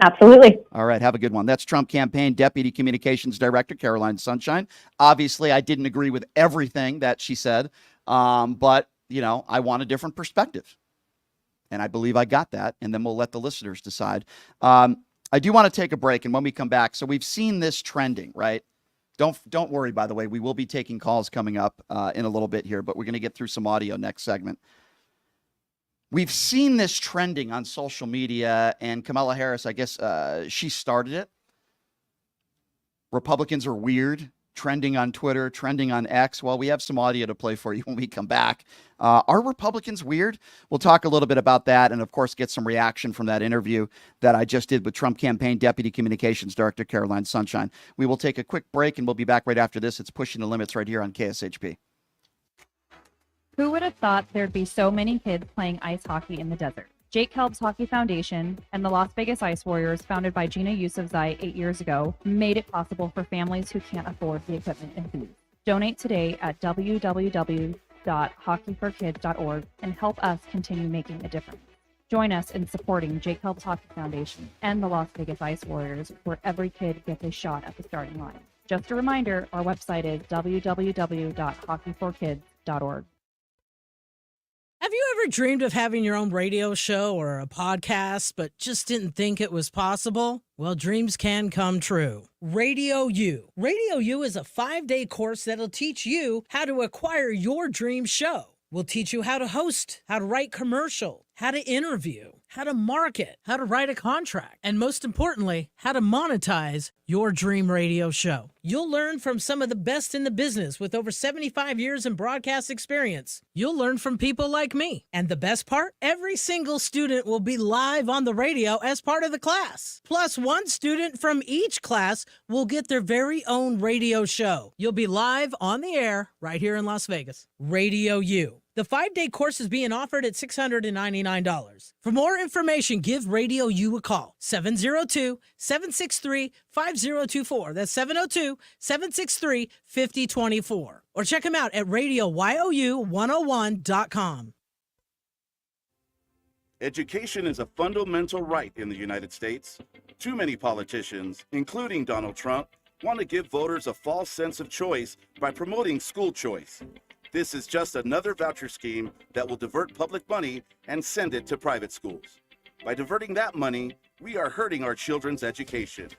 Absolutely. All right, have a good one. That's Trump Campaign Deputy Communications Director Caroline Sunshine. Obviously, I didn't agree with everything that she said, but, I want a different perspective. And I believe I got that, and then we'll let the listeners decide. I do want to take a break, and when we come back, so we've seen this trending, right? Don't worry, by the way, we will be taking calls coming up in a little bit here, but we're going to get through some audio next segment. We've seen this trending on social media, and Kamala Harris, I guess she started it. Republicans are weird, trending on Twitter, trending on X. Well, we have some audio to play for you when we come back. Are Republicans weird? We'll talk a little bit about that and, of course, get some reaction from that interview that I just did with Trump Campaign Deputy Communications Director Caroline Sunshine. We will take a quick break, and we'll be back right after this. It's Pushing the Limits right here on KSHP. Who would have thought there'd be so many kids playing ice hockey in the desert? Jake Kelb's Hockey Foundation and the Las Vegas Ice Warriors, founded by Gina Yusufzai 8 years ago, made it possible for families who can't afford the equipment and fees. Donate today at www.hockeyforkids.org and help us continue making a difference. Join us in supporting Jake Kelb's Hockey Foundation and the Las Vegas Ice Warriors, where every kid gets a shot at the starting line. Just a reminder, our website is www.hockeyforkids.org. Have you ever dreamed of having your own radio show or a podcast, but just didn't think it was possible? Well, dreams can come true. Radio U. Radio U is a 5-day course that'll teach you how to acquire your dream show. We'll teach you how to host, how to write commercial, how to interview, how to market, how to write a contract, and most importantly, how to monetize your dream radio show. You'll learn from some of the best in the business with over 75 years in broadcast experience. You'll learn from people like me. And the best part? Every single student will be live on the radio as part of the class. Plus, one student from each class will get their very own radio show. You'll be live on the air right here in Las Vegas. Radio U. The 5-day course is being offered at $699. For more information, give Radio U a call. 702-763-5024. That's 702-763-5024. Or check them out at radioyou101.com. Education is a fundamental right in the United States. Too many politicians, including Donald Trump, want to give voters a false sense of choice by promoting school choice. This is just another voucher scheme that will divert public money and send it to private schools. By diverting that money, we are hurting our children's education.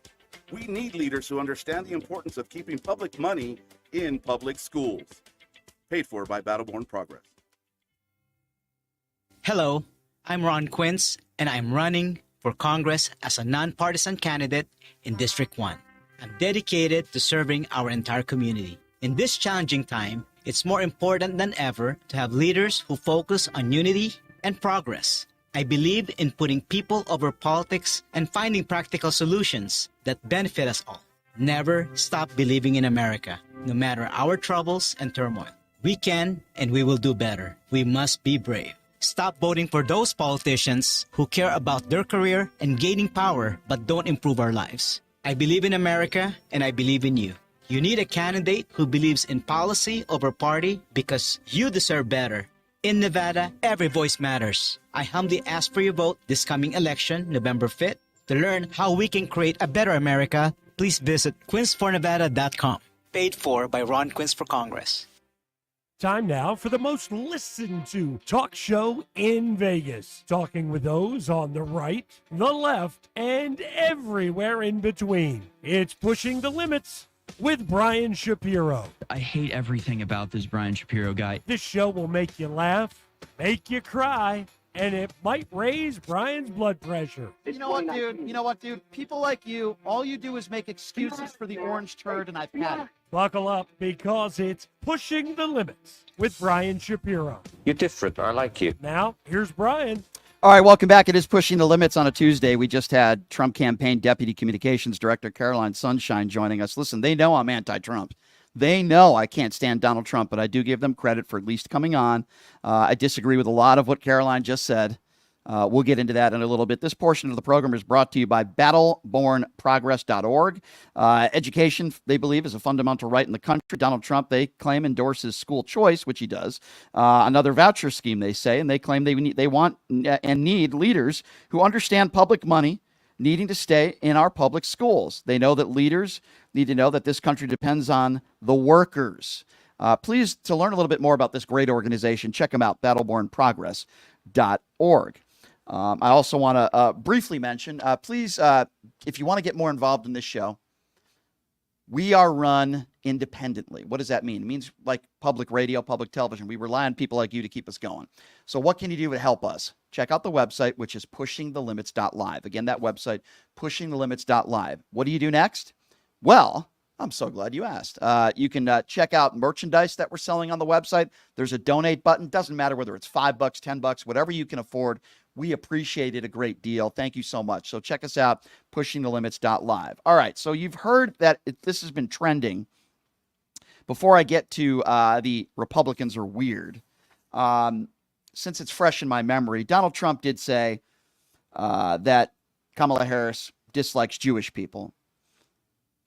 We need leaders who understand the importance of keeping public money in public schools. Paid for by Battleborn Progress. Hello, I'm Ron Quince, and I'm running for Congress as a nonpartisan candidate in District 1. I'm dedicated to serving our entire community. In this challenging time, it's more important than ever to have leaders who focus on unity and progress. I believe in putting people over politics and finding practical solutions that benefit us all. Never stop believing in America, no matter our troubles and turmoil. We can and we will do better. We must be brave. Stop voting for those politicians who care about their career and gaining power but don't improve our lives. I believe in America and I believe in you. You need a candidate who believes in policy over party because you deserve better. In Nevada, every voice matters. I humbly ask for your vote this coming election, November 5th. To learn how we can create a better America, please visit quincefornevada.com. Paid for by Ron Quince for Congress. Time now for the most listened to talk show in Vegas. Talking with those on the right, the left, and everywhere in between. It's Pushing the Limits with Brian Shapiro. I hate everything about this Brian Shapiro guy. This show will make you laugh, make you cry, and it might raise Brian's blood pressure. You know what, dude? People like you, all you do is make excuses for the orange turd, and I've had it. Buckle up, because it's Pushing the Limits with Brian Shapiro. You're different. I like you. Now, here's Brian. All right, welcome back. It is Pushing the Limits on a Tuesday. We just had Trump campaign Deputy Communications Director Caroline Sunshine joining us. Listen, they know I'm anti-Trump. They know I can't stand Donald Trump, but I do give them credit for at least coming on. I disagree with a lot of what Caroline just said. We'll get into that in a little bit. This portion of the program is brought to you by battlebornprogress.org. Education, they believe, is a fundamental right in the country. Donald Trump, they claim, endorses school choice, which he does. Another voucher scheme, they say, and they claim they want and need leaders who understand public money needing to stay in our public schools. They know that leaders need to know that this country depends on the workers. Please, to learn a little bit more about this great organization, check them out, battlebornprogress.org. I also want to briefly mention, please, if you want to get more involved in this show, we are run independently. What does that mean? It means like public radio, public television. We rely on people like you to keep us going. So what can you do to help us? Check out the website, which is pushingthelimits.live. Again, that website, pushingthelimits.live. What do you do next? Well, I'm so glad you asked. You can check out merchandise that we're selling on the website. There's a donate button. Doesn't matter whether it's $5, $10, whatever you can afford. We appreciate it a great deal. Thank you so much. So check us out, pushingthelimits.live. All right, so you've heard that this has been trending. Before I get to the Republicans are weird, since it's fresh in my memory, Donald Trump did say that Kamala Harris dislikes Jewish people.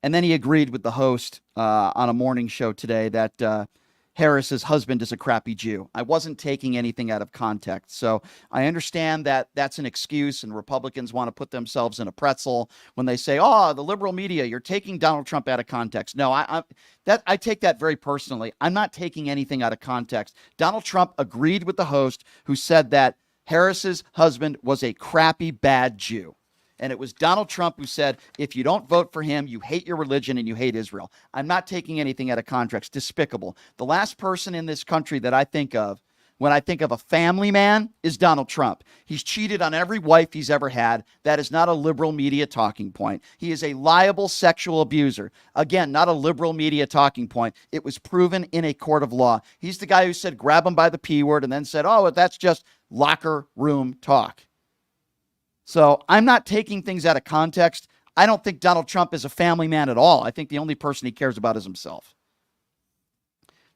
And then he agreed with the host on a morning show today that Harris's husband is a crappy Jew. I wasn't taking anything out of context. So I understand that that's an excuse, and Republicans want to put themselves in a pretzel when they say, oh, the liberal media, you're taking Donald Trump out of context. No, I take that very personally. I'm not taking anything out of context. Donald Trump agreed with the host who said that Harris's husband was a crappy, bad Jew. And it was Donald Trump who said, if you don't vote for him, you hate your religion and you hate Israel. I'm not taking anything out of context. Despicable. The last person in this country that I think of when I think of a family man is Donald Trump. He's cheated on every wife he's ever had. That is not a liberal media talking point. He is a liable sexual abuser. Again, not a liberal media talking point. It was proven in a court of law. He's the guy who said, grab him by the P word, and then said, oh, that's just locker room talk. So I'm not taking things out of context. I don't think Donald Trump is a family man at all. I think the only person he cares about is himself.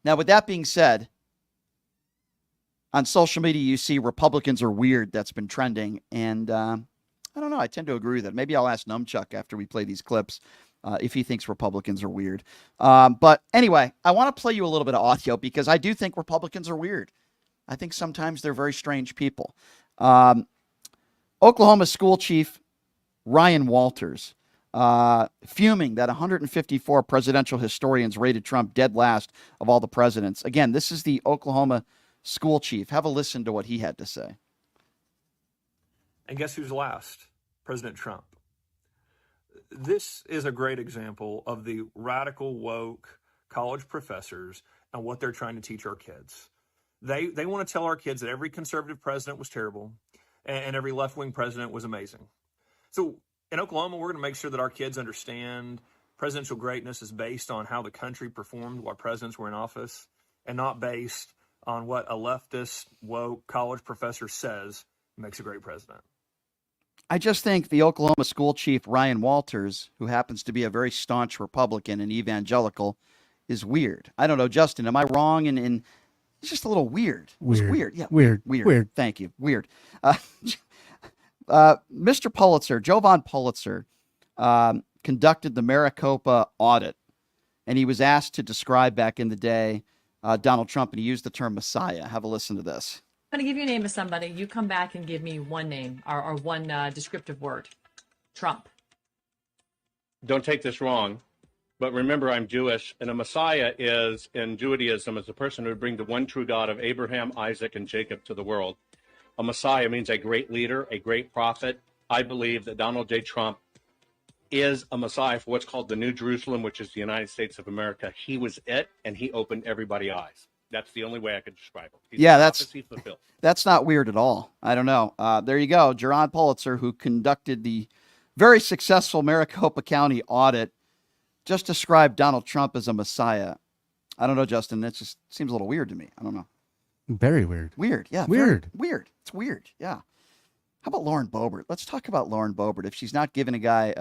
Now, with that being said, on social media, you see Republicans are weird. That's been trending. And I don't know. I tend to agree with that. Maybe I'll ask Numchuck after we play these clips if he thinks Republicans are weird. But anyway, I want to play you a little bit of audio because I do think Republicans are weird. I think sometimes they're very strange people. Oklahoma school chief Ryan Walters fuming that 154 presidential historians rated Trump dead last of all the presidents. Again, this is the Oklahoma school chief. Have a listen to what he had to say. And guess who's last? President Trump. This is a great example of the radical woke college professors and what they're trying to teach our kids. They want to tell our kids that every conservative president was terrible and every left-wing president was amazing. So in Oklahoma, we're going to make sure that our kids understand presidential greatness is based on how the country performed while presidents were in office and not based on what a leftist, woke college professor says makes a great president. I just think the Oklahoma school chief, Ryan Walters, who happens to be a very staunch Republican and evangelical, is weird. I don't know, Justin, am I wrong in it's just a little weird. It's weird. Yeah. Weird. Thank you. Weird. Mr. Pulitzer, Jovan Pulitzer, conducted the Maricopa audit, and he was asked to describe back in the day Donald Trump, and he used the term Messiah. Have a listen to this. I'm going to give you a name of somebody. You come back and give me one name or one descriptive word. Trump. Don't take this wrong. But remember, I'm Jewish, and a Messiah is, in Judaism, is the person who would bring the one true God of Abraham, Isaac, and Jacob to the world. A Messiah means a great leader, a great prophet. I believe that Donald J. Trump is a Messiah for what's called the New Jerusalem, which is the United States of America. He was it, and he opened everybody's eyes. That's the only way I could describe him. He's that's not weird at all. I don't know. There you go. Jovan Pulitzer, who conducted the very successful Maricopa County audit, just described Donald Trump as a Messiah. I don't know, Justin. That just seems a little weird to me. I don't know. Very weird. Weird. Yeah. Weird. Weird. It's weird. Yeah. How about Lauren Boebert? Let's talk about Lauren Boebert. If she's not giving a guy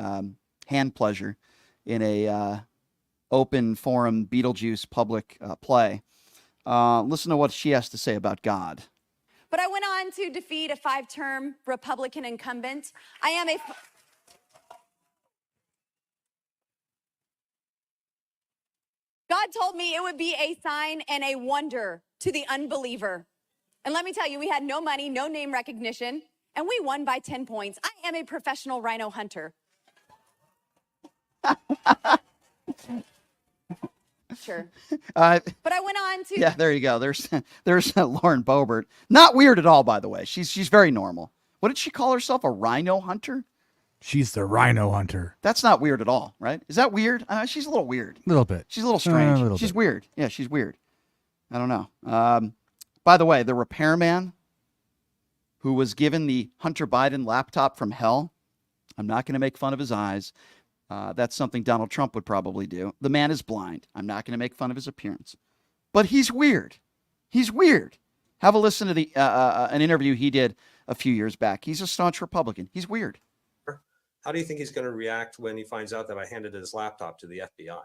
hand pleasure in a open forum Beetlejuice public play, listen to what she has to say about God. But I went on to defeat a 5-term Republican incumbent. I am a... God told me it would be a sign and a wonder to the unbeliever. And let me tell you, we had no money, no name recognition, and we won by 10 points. I am a professional rhino hunter. Sure. But I went on to... Yeah, there you go. There's Lauren Boebert. Not weird at all, by the way. She's very normal. What did she call herself? A rhino hunter? She's the rhino hunter. That's not weird at all, right? Is that weird? She's a little weird. A little bit. She's a little strange. She's weird. Yeah, she's weird. I don't know. By the way, the repairman who was given the Hunter Biden laptop from hell, I'm not going to make fun of his eyes. That's something Donald Trump would probably do. The man is blind. I'm not going to make fun of his appearance. But he's weird. He's weird. Have a listen to the an interview he did a few years back. He's a staunch Republican. He's weird. How do you think he's going to react when he finds out that I handed his laptop to the FBI?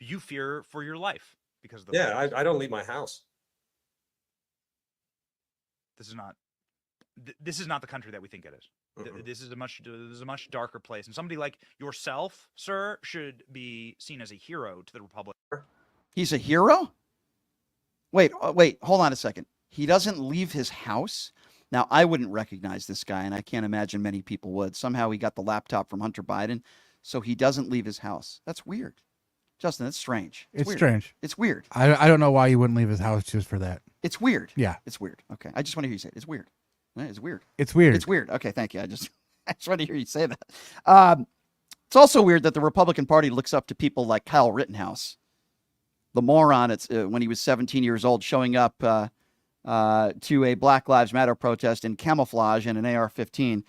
You fear for your life because of the I don't leave my house. this is not the country that we think it is. This is a much darker place. And somebody like yourself, sir, should be seen as a hero to the Republic. He's a hero? Wait, hold on a second. He doesn't leave his house? Now, I wouldn't recognize this guy, and I can't imagine many people would. Somehow he got the laptop from Hunter Biden, so he doesn't leave his house. That's weird. Justin, that's strange. It's weird. strange. It's weird. I don't know why you wouldn't leave his house just for that. It's weird. Yeah. It's weird. Okay. I just want to hear you say it. It's weird. It's weird. It's weird. It's weird. Okay, thank you. I just want to hear you say that. It's also weird that the Republican Party looks up to people like Kyle Rittenhouse, the moron. It's when he was 17 years old, showing up to a Black Lives Matter protest in camouflage and an AR-15.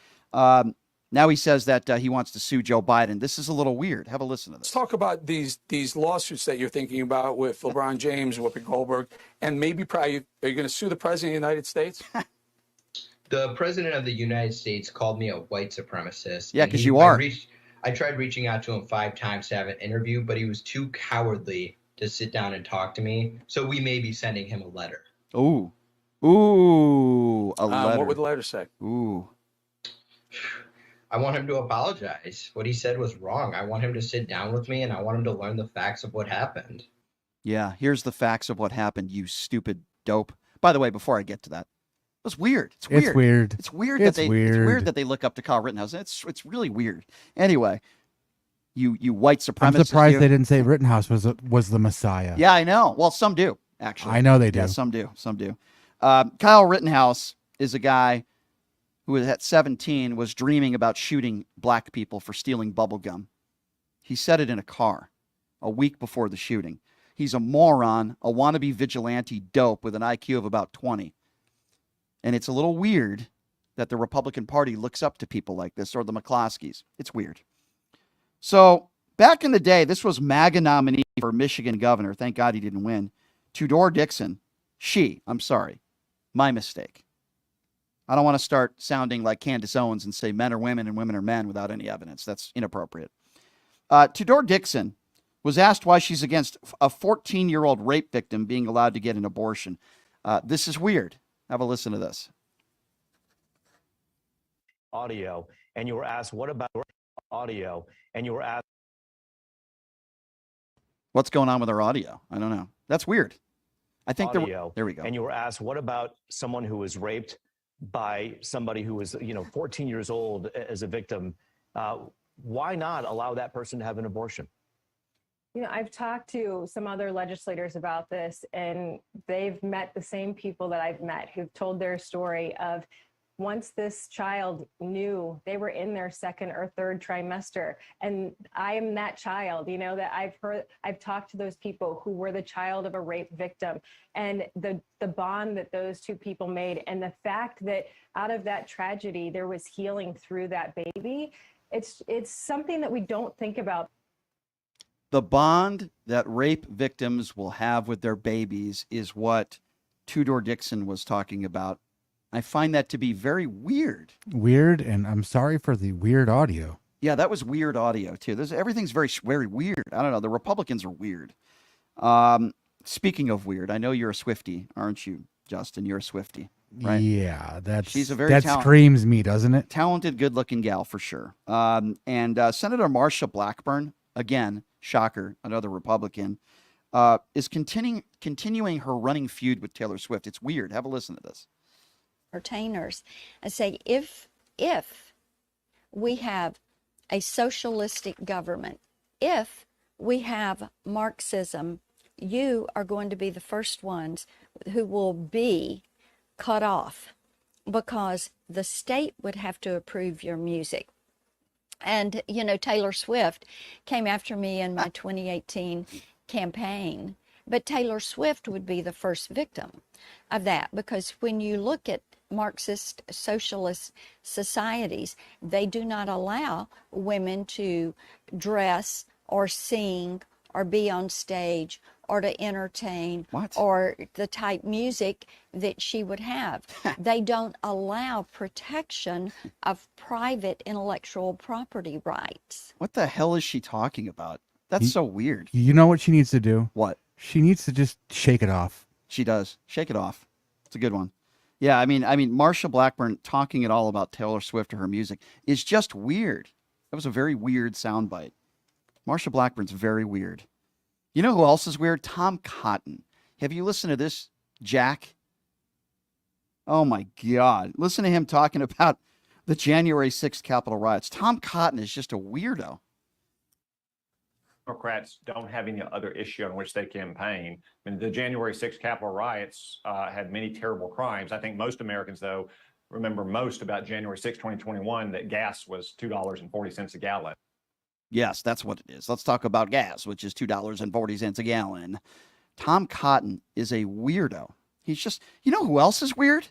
Now he says that he wants to sue Joe Biden. This is a little weird. Have a listen to this. Let's talk about these lawsuits that you're thinking about with LeBron James, Whoopi Goldberg, and maybe probably are you going to sue the president of the United States? The president of the United States called me a white supremacist. Yeah, because you are. I tried reaching out to him 5 times to have an interview, but he was too cowardly to sit down and talk to me. So we may be sending him a letter. Ooh, a letter. What would the letter say? Ooh. I want him to apologize. What he said was wrong. I want him to sit down with me, and I want him to learn the facts of what happened. Yeah, here's the facts of what happened, you stupid dope. By the way, before I get to that, it was weird. It's weird. It's weird. It's weird It's that weird. they look up to Kyle Rittenhouse. It's really weird. Anyway, you white supremacist. I'm surprised they didn't say Rittenhouse was the Messiah. Yeah, I know. Well, some do actually. I know they do. Yeah, some do. Some do. Kyle Rittenhouse is a guy who at 17 was dreaming about shooting black people for stealing bubble gum. He said it in a car a week before the shooting. He's a moron, a wannabe vigilante dope with an IQ of about 20. And it's a little weird that the Republican Party looks up to people like this, or the McCloskeys. It's weird. So back in the day, this was MAGA nominee for Michigan governor. Thank God he didn't win. Tudor Dixon. My mistake. I don't want to start sounding like Candace Owens and say men are women and women are men without any evidence. That's inappropriate. Tudor Dixon was asked why she's against a 14-year-old rape victim being allowed to get an abortion. This is weird. Have a listen to this. Audio, and you were asked, what about audio? And you were asked, what's going on with our audio? I don't know. That's weird. I think audio, there we go. And you were asked, what about someone who was raped by somebody who was, 14 years old as a victim? Why not allow that person to have an abortion? I've talked to some other legislators about this, and they've met the same people that I've met who've told their story of once this child knew they were in their second or third trimester. And I am that child, that I've talked to those people who were the child of a rape victim, and the bond that those two people made, and the fact that out of that tragedy, there was healing through that baby. It's something that we don't think about. The bond that rape victims will have with their babies is what Tudor Dixon was talking about. I find that to be very weird. Weird, and I'm sorry for the weird audio. Yeah, that was weird audio, too. Everything's very, very weird. I don't know. The Republicans are weird. Speaking of weird, I know you're a Swiftie, aren't you, Justin? You're a Swiftie, right? Yeah, she's a very screams me, doesn't it? Talented, good-looking gal for sure. And Senator Marsha Blackburn, again, shocker, another Republican, is continuing her running feud with Taylor Swift. It's weird. Have a listen to this. Entertainers and say, if we have a socialistic government, if we have Marxism, you are going to be the first ones who will be cut off, because the state would have to approve your music. And, Taylor Swift came after me in my 2018 campaign, but Taylor Swift would be the first victim of that, because when you look at Marxist socialist societies, they do not allow women to dress or sing or be on stage or to entertain or the type music that she would have. They don't allow protection of private intellectual property rights. What the hell is she talking about? That's so weird. You know what she needs to do? What? She needs to just shake it off. She does. Shake it off. It's a good one. Yeah, I mean, Marsha Blackburn talking at all about Taylor Swift or her music is just weird. That was a very weird soundbite. Marsha Blackburn's very weird. You know who else is weird? Tom Cotton. Have you listened to this, Jack? Oh my God. Listen to him talking about the January 6th Capitol riots. Tom Cotton is just a weirdo. Democrats don't have any other issue on which they campaign. I mean, the January 6th Capitol riots had many terrible crimes. I think most Americans, though, remember most about January 6, 2021, that gas was $2.40 a gallon. Yes, that's what it is. Let's talk about gas, which is $2.40 a gallon. Tom Cotton is a weirdo. He's just, you know who else is weird?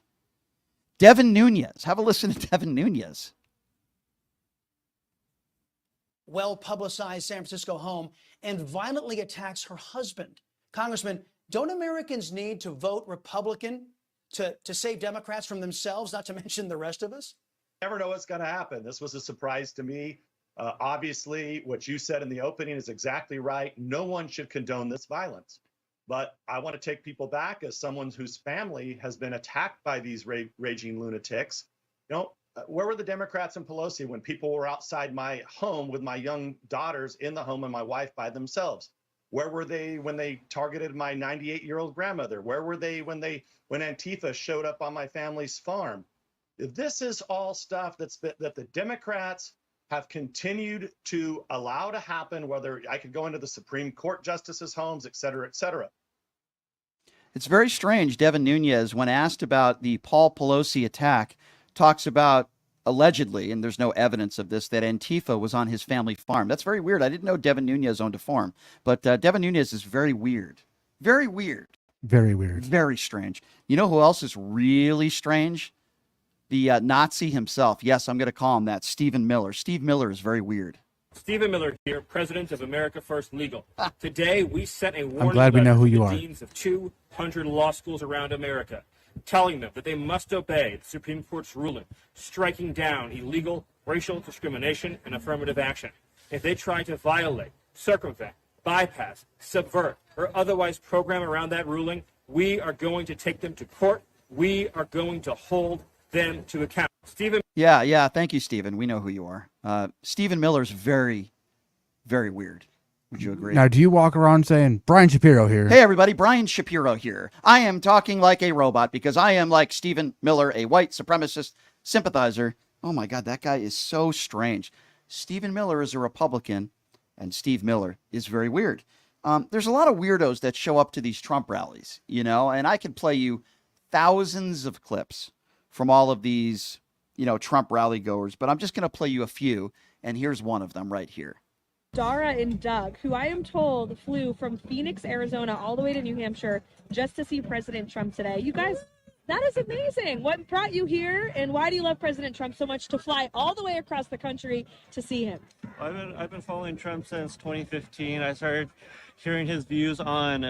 Devin Nunes. Have a listen to Devin Nunes. Well-publicized San Francisco home and violently attacks her husband. Congressman, don't Americans need to vote Republican to save Democrats from themselves, not to mention the rest of us? Never know what's going to happen. This was a surprise to me. Obviously, what you said in the opening is exactly right. No one should condone this violence. But I want to take people back as someone whose family has been attacked by these raging lunatics. You know, where were the Democrats and Pelosi when people were outside my home with my young daughters in the home and my wife by themselves? Where were they when they targeted my 98-year-old grandmother? Where were they when Antifa showed up on my family's farm? This is all stuff that the Democrats have continued to allow to happen, whether I could go into the Supreme Court justices' homes, et cetera, et cetera. It's very strange. Devin Nunes, when asked about the Paul Pelosi attack, talks about allegedly, and there's no evidence of this, that Antifa was on his family farm. That's very weird. I didn't know Devin Nunes owned a farm, but Devin Nunes is very weird. Very weird. Very weird. Very strange. You know who else is really strange? The Nazi himself. Yes, I'm going to call him that. Stephen Miller. Steve Miller is very weird. Stephen Miller here, president of America First Legal. Today, we sent a warning glad we know letter who to you the are. deans of 200 law schools around America, telling them that they must obey the Supreme Court's ruling, striking down illegal racial discrimination and affirmative action. If they try to violate, circumvent, bypass, subvert, or otherwise program around that ruling, we are going to take them to court. We are going to hold them to account. Stephen. Yeah. Thank you, Stephen. We know who you are. Stephen Miller's very, very weird. Would you agree? Now, do you walk around saying, Brian Shapiro here? Hey, everybody. Brian Shapiro here. I am talking like a robot because I am like Stephen Miller, a white supremacist sympathizer. Oh, my God. That guy is so strange. Stephen Miller is a Republican, and Steve Miller is very weird. There's a lot of weirdos that show up to these Trump rallies, you know, and I could play you thousands of clips from all of these, you know, Trump rally goers, but I'm just going to play you a few, and here's one of them right here. Dara and Doug, who I am told flew from Phoenix, Arizona, all the way to New Hampshire just to see President Trump today. You guys, that is amazing. What brought you here, and why do you love President Trump so much to fly all the way across the country to see him? I've been following Trump since 2015. I started hearing his views on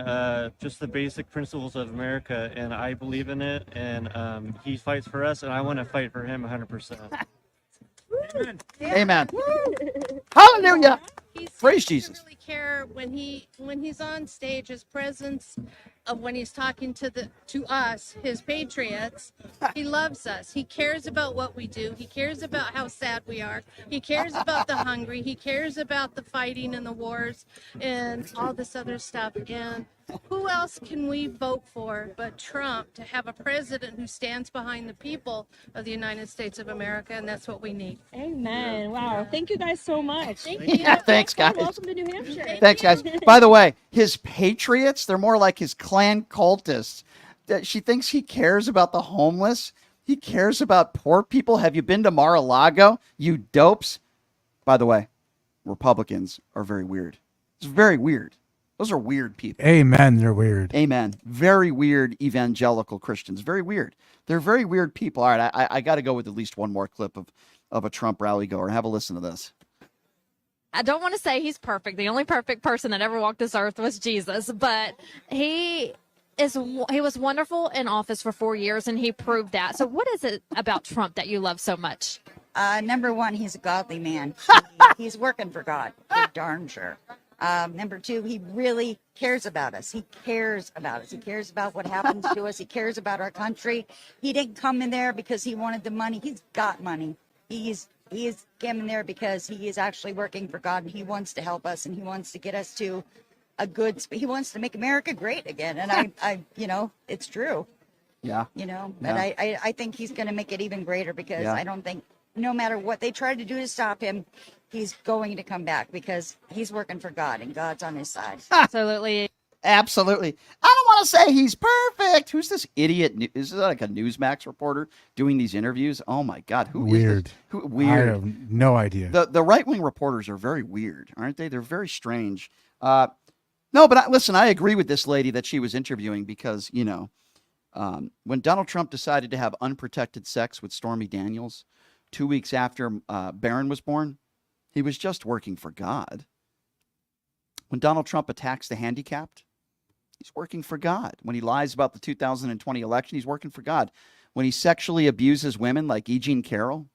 just the basic principles of America, and I believe in it, and he fights for us, and I want to fight for him 100%. Amen. Amen. Hallelujah. Praise Jesus. Really care when he's on stage, his presence of when he's talking to us, his patriots. He loves us. He cares about what we do. He cares about how sad we are. He cares about the hungry. He cares about the fighting and the wars and all this other stuff. And who else can we vote for but Trump, to have a president who stands behind the people of the United States of America? And that's what we need. Amen. Wow. Thank you guys so much. Thank you. Yeah, thanks, guys. Welcome to New Hampshire. Thanks, guys. By the way, his patriots, they're more like his Klan cultists. She thinks he cares about the homeless. He cares about poor people. Have you been to Mar-a-Lago, you dopes? By the way, Republicans are very weird. It's very weird. Those are weird people. Amen. They're weird. Amen. Very weird evangelical Christians. Very weird. They're very weird people. All right, I got to go with at least one more clip of a Trump rally goer. Have a listen to this. I don't want to say he's perfect. The only perfect person that ever walked this earth was Jesus, but he was wonderful in office for 4 years, and he proved that. So what is it about Trump that you love so much? Number one, he's a godly man. He's working for God, for darn sure. Number two, he really cares about us. He cares about us. He cares about what happens to us. He cares about our country. He didn't come in there because he wanted the money. He's got money. He is coming there because he is actually working for God, and he wants to help us, and he wants to get us to he wants to make America great again. And I it's true. Yeah. But I think he's going to make it even greater, because I don't think, no matter what they try to do to stop him, he's going to come back, because he's working for God and God's on his side. Absolutely. Absolutely. I don't want to say he's perfect. Who's this idiot? Is this like a Newsmax reporter doing these interviews? Oh my God. Who Weird. is this? Weird. I have no idea. The right-wing reporters are very weird, aren't they? They're very strange. No, but listen, I agree with this lady that she was interviewing, because, when Donald Trump decided to have unprotected sex with Stormy Daniels 2 weeks after Barron was born, he was just working for God. When Donald Trump attacks the handicapped, he's working for God. When he lies about the 2020 election, he's working for God. When he sexually abuses women like E. Jean Carroll,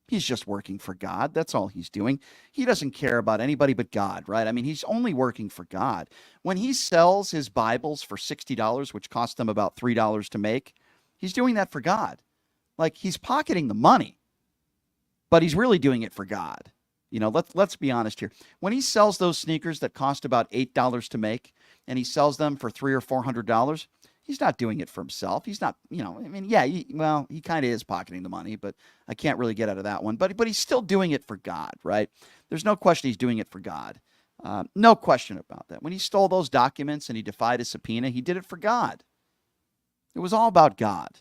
he's just working for God. That's all he's doing. He doesn't care about anybody but God, right? I mean, he's only working for God. When he sells his Bibles for $60, which cost them about $3 to make, he's doing that for God. Like, he's pocketing the money, but he's really doing it for God. Let's be honest here. When he sells those sneakers that cost about $8 to make, and he sells them for $300 or $400, he's not doing it for himself. He's not, he kind of is pocketing the money, but I can't really get out of that one. But he's still doing it for God, right? There's no question he's doing it for God. No question about that. When he stole those documents and he defied a subpoena, he did it for God. It was all about God.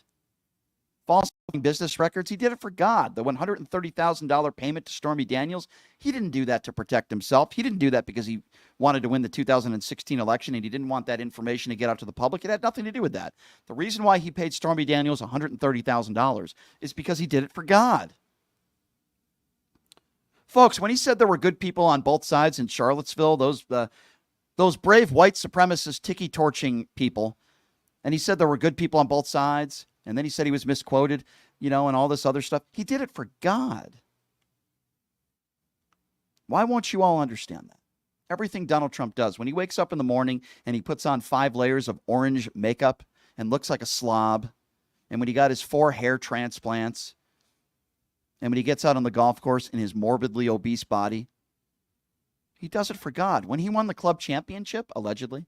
False business records, he did it for God. The $130,000 payment to Stormy Daniels, he didn't do that to protect himself. He didn't do that because he wanted to win the 2016 election and he didn't want that information to get out to the public. It had nothing to do with that. The reason why he paid Stormy Daniels $130,000 is because he did it for God. Folks, when he said there were good people on both sides in Charlottesville, those brave white supremacist tiki-torching people, and he said there were good people on both sides, and then he said he was misquoted, and all this other stuff. He did it for God. Why won't you all understand that? Everything Donald Trump does, when he wakes up in the morning and he puts on 5 layers of orange makeup and looks like a slob, and when he got his 4 hair transplants, and when he gets out on the golf course in his morbidly obese body, he does it for God. When he won the club championship, allegedly,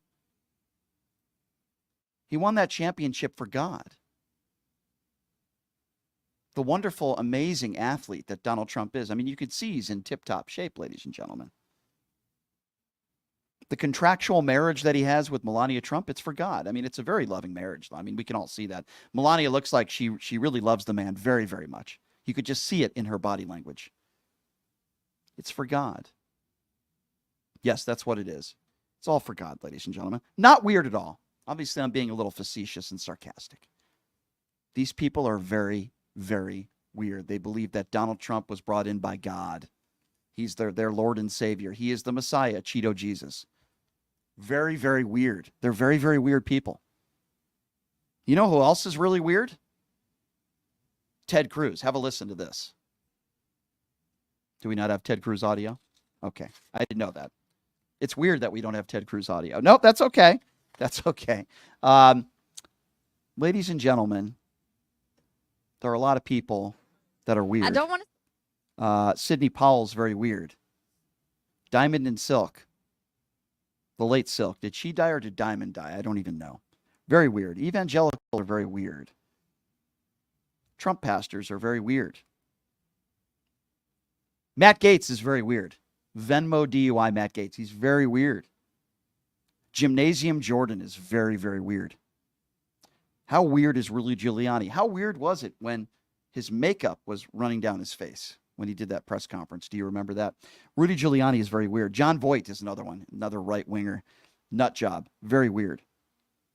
he won that championship for God. The wonderful, amazing athlete that Donald Trump is. I mean, you could see he's in tip-top shape, ladies and gentlemen. The contractual marriage that he has with Melania Trump, it's for God. I mean, it's a very loving marriage. I mean, we can all see that. Melania looks like she really loves the man very, very much. You could just see it in her body language. It's for God. Yes, that's what it is. It's all for God, ladies and gentlemen. Not weird at all. Obviously, I'm being a little facetious and sarcastic. These people are very, very weird. They believe that Donald Trump was brought in by God. He's their Lord and Savior. He is the Messiah, Cheeto Jesus. Very, very weird. They're very, very weird people. You know who else is really weird? Ted Cruz. Have a listen to this. Do we not have Ted Cruz audio? Okay. I didn't know that. It's weird that we don't have Ted Cruz audio. Nope, that's okay. That's okay. Ladies and gentlemen, there are a lot of people that are weird. I don't want to. Sidney Powell's very weird. Diamond and Silk. The late Silk. Did she die or did Diamond die? I don't even know. Very weird. Evangelical are very weird. Trump pastors are very weird. Matt Gaetz is very weird. Venmo DUI Matt Gaetz. He's very weird. Gymnasium Jordan is very, very weird. How weird is Rudy Giuliani? How weird was it when his makeup was running down his face when he did that press conference? Do you remember that? Rudy Giuliani is very weird. John Voight is another one, another right-winger nut job. Very weird.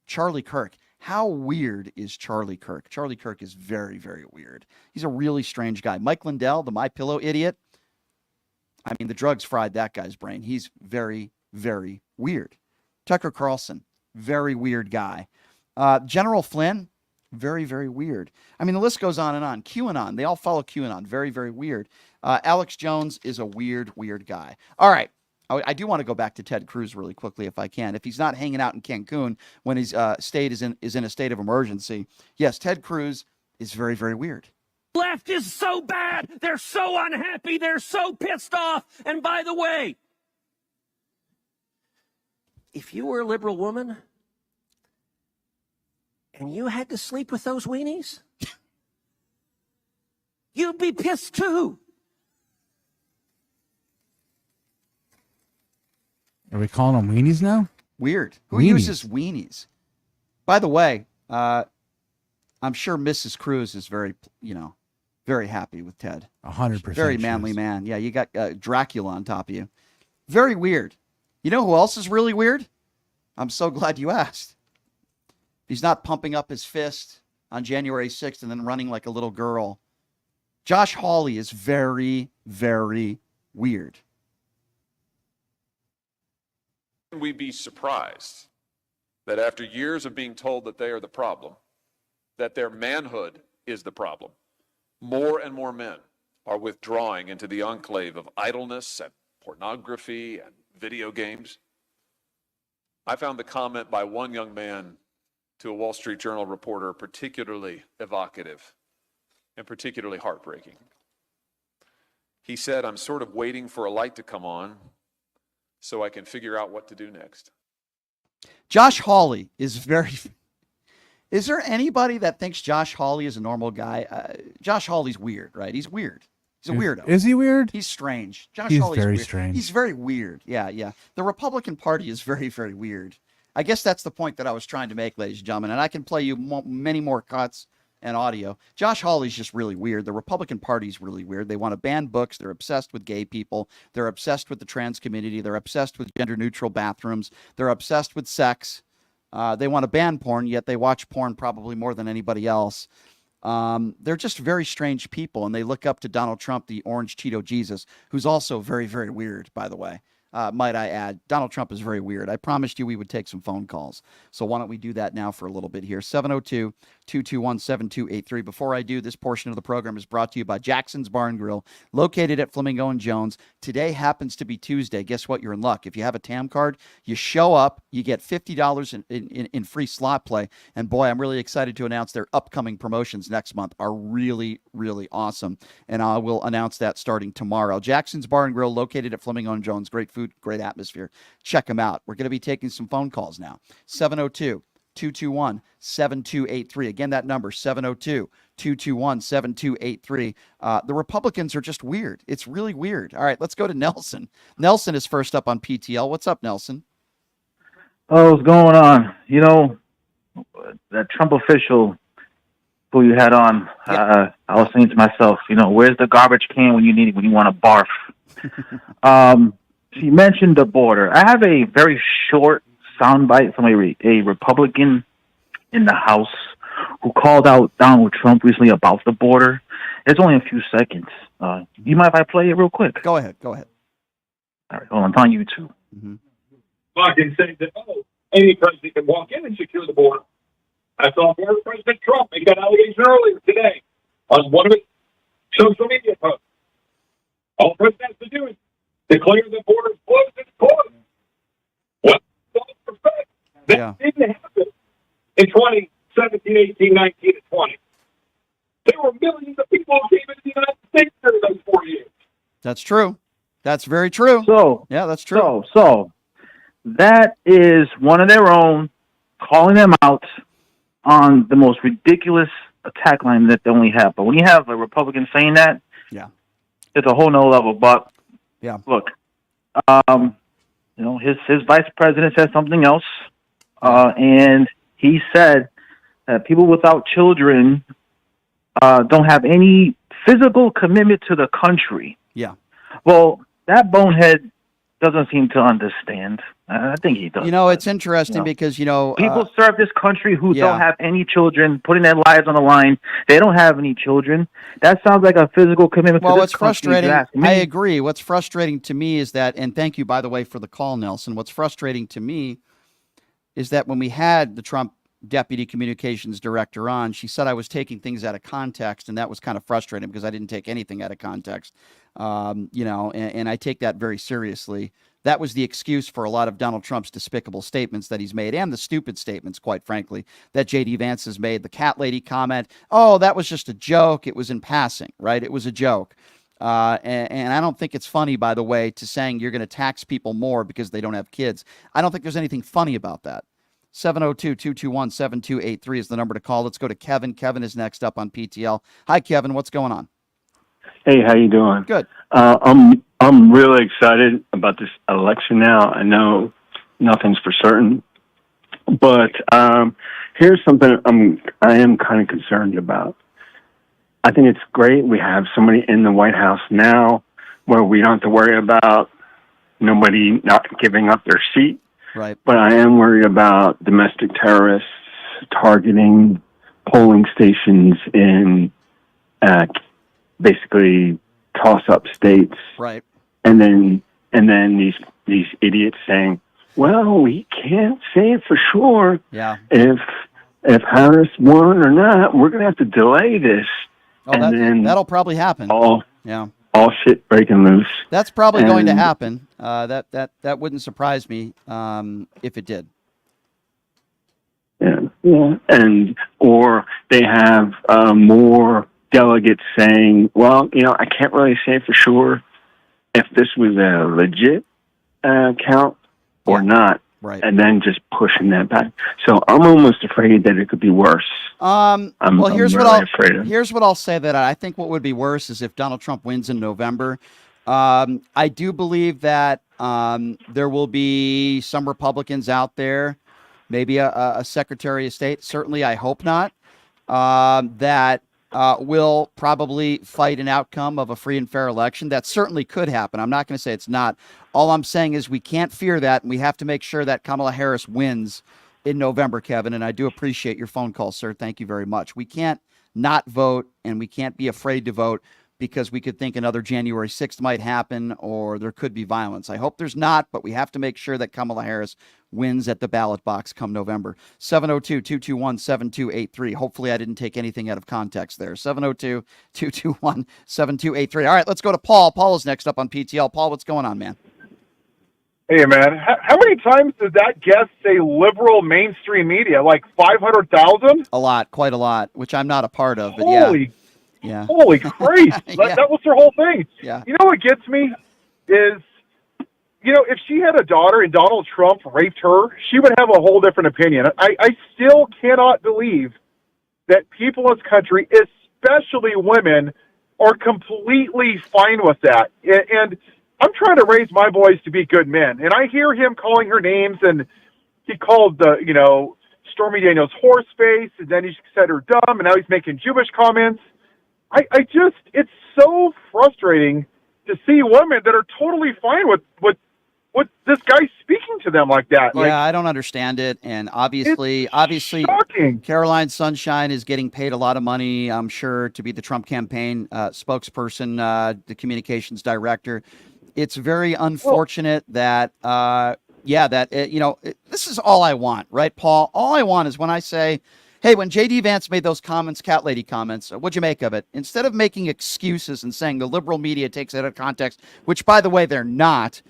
Charlie Kirk. How weird is Charlie Kirk? Charlie Kirk is very, very weird. He's a really strange guy. Mike Lindell, the MyPillow idiot. I mean, the drugs fried that guy's brain. He's very, very weird. Tucker Carlson, very weird guy. General Flynn, very, very weird. I mean, the list goes on and on. QAnon, they all follow QAnon. Very, very weird. Alex Jones is a weird, weird guy. All right. I do want to go back to Ted Cruz really quickly if I can. If he's not hanging out in Cancun when his state is in a state of emergency, yes, Ted Cruz is very, very weird. Left is so bad. They're so unhappy. They're so pissed off. And by the way, if you were a liberal woman and you had to sleep with those weenies, you'd be pissed too. Are we calling them weenies now? Weird. Who Weenies. uses weenies? By the way, I'm sure Mrs. Cruz is very, very happy with Ted. 100%. Very manly man. Yeah, you got Dracula on top of you. Very weird. You know who else is really weird? I'm so glad you asked. He's not pumping up his fist on January 6th and then running like a little girl. Josh Hawley is very, very weird. We be surprised that after years of being told that they are the problem, that their manhood is the problem, more and more men are withdrawing into the enclave of idleness and pornography and video games. I found the comment by one young man to a Wall Street Journal reporter particularly evocative and particularly heartbreaking. He said, "I'm sort of waiting for a light to come on so I can figure out what to do next." Josh Hawley is very... Is there anybody that thinks Josh Hawley is a normal guy? Josh Hawley's weird, right? He's weird. He's a weirdo. Is he weird? He's strange. Josh He's Hawley's very weird. strange. He's very weird. Yeah. The Republican Party is very, very weird. I guess that's the point that I was trying to make, ladies and gentlemen. And I can play you many more cuts and audio. Josh Hawley's just really weird. The Republican Party's really weird. They want to ban books. They're obsessed with gay people. They're obsessed with the trans community. They're obsessed with gender-neutral bathrooms. They're obsessed with sex. They want to ban porn, yet they watch porn probably more than anybody else. They're just very strange people, and they look up to Donald Trump, the orange Cheeto Jesus, who's also very, very weird, by the way. Might I add, Donald Trump is very weird. I promised you we would take some phone calls. So why don't we do that now for a little bit here? 702-221-7283. Before I do, this portion of the program is brought to you by Jackson's Bar and Grill, located at Flamingo and Jones. Today happens to be Tuesday. Guess what? You're in luck. If you have a TAM card, you show up, you get $50 in free slot play. And boy, I'm really excited to announce their upcoming promotions next month are really, really awesome. And I will announce that starting tomorrow. Jackson's Bar and Grill, located at Flamingo and Jones. Great food, great atmosphere. Check them out. We're going to be taking some phone calls now. 702-221-7283. Again, that number, 702-221-7283. The Republicans are just weird. It's really weird. All right, let's go to Nelson. Nelson is first up on PTL. What's up, Nelson? Oh, what's going on? You know, that Trump official who you had on, I was saying to myself, where's the garbage can when you need it, when you want to barf? She mentioned the border. I have a very short soundbite from a Republican in the House who called out Donald Trump recently about the border. It's only a few seconds. You mind if I play it real quick? Go ahead. All right, hold on. It's on YouTube. Mm-hmm. Fucking saying that, any president can walk in and secure the border. I saw former President Trump make that allegation earlier today on one of his social media posts. All the president has to do is declare the border closed and closed. What? That didn't happen in 2017, 18, 19, and 20. There were millions of people who came into the United States during those 4 years. That's true. That's very true. So, yeah, that's true. So that is one of their own calling them out on the most ridiculous attack line that they only have. But when you have a Republican saying that, yeah, it's a whole nother level. But yeah, look, his vice president said something else, and he said that people without children don't have any physical commitment to the country. Yeah. Well, that bonehead doesn't seem to understand. I think he does. It's interesting because, people serve this country who don't have any children, putting their lives on the line. They don't have any children. That sounds like a physical commitment to this what's country. frustrating, if you ask me. I agree. What's frustrating to me is that, and thank you, by the way, for the call, Nelson. What's frustrating to me is that when we had the Trump deputy communications director on, she said I was taking things out of context, and that was kind of frustrating because I didn't take anything out of context. And I take that very seriously. That was the excuse for a lot of Donald Trump's despicable statements that he's made, and the stupid statements, quite frankly, that J.D. Vance has made. The cat lady comment, oh, that was just a joke. It was in passing, right? It was a joke. And I don't think it's funny, by the way, to saying you're going to tax people more because they don't have kids. I don't think there's anything funny about that. 702-221-7283 is the number to call. Let's go to Kevin. Kevin is next up on PTL. Hi, Kevin. What's going on? Hey, how you doing? Good. I'm really excited about this election now. I know nothing's for certain, but here's something I am kind of concerned about. I think it's great we have somebody in the White House now where we don't have to worry about nobody not giving up their seat. Right. But I am worried about domestic terrorists targeting polling stations in basically toss-up states. Right. And then these idiots saying, "Well, we can't say it for sure. Yeah. If Harris won or not, we're going to have to delay this." Oh, that'll probably happen. All shit breaking loose. That's probably going to happen. That wouldn't surprise me if it did. Yeah. Or they have more delegates saying, "Well, I can't really say for sure if this was a legit count or not." Right. And then just pushing that back. So I'm almost afraid that it could be worse. Here's afraid what I'll say that I think what would be worse is if Donald Trump wins in November. I do believe that there will be some Republicans out there, maybe a Secretary of State. Certainly, I hope not. That will probably fight an outcome of a free and fair election. That certainly could happen. I'm not going to say it's not. All I'm saying is we can't fear that, and we have to make sure that Kamala Harris wins in November, Kevin. And I do appreciate your phone call, sir. Thank you very much. We can't not vote, and we can't be afraid to vote because we could think another January 6th might happen or there could be violence. I hope there's not, but we have to make sure that Kamala Harris wins at the ballot box come November. 702-221-7283. Hopefully I didn't take anything out of context there. 702-221-7283. All right, let's go to Paul. Paul is next up on PTL. Paul, what's going on, man? Hey, man, how many times did that guest say liberal mainstream media? Like 500,000? A lot, quite a lot, which I'm not a part of, but yeah. Holy Christ. That was her whole thing. Yeah. You know what gets me is, if she had a daughter and Donald Trump raped her, she would have a whole different opinion. I still cannot believe that people in this country, especially women, are completely fine with that. And I'm trying to raise my boys to be good men. And I hear him calling her names, and he called Stormy Daniels horse face, and then he said her dumb, and now he's making Jewish comments. It's so frustrating to see women that are totally fine with this guy speaking to them like that. I don't understand it. And obviously, shocking. Caroline Sunshine is getting paid a lot of money, I'm sure, to be the Trump campaign spokesperson, the communications director. It's very unfortunate that, this is all I want, right, Paul? All I want is when I say, hey, when J.D. Vance made those comments, cat lady comments, what'd you make of it? Instead of making excuses and saying the liberal media takes it out of context, which, by the way, they're not.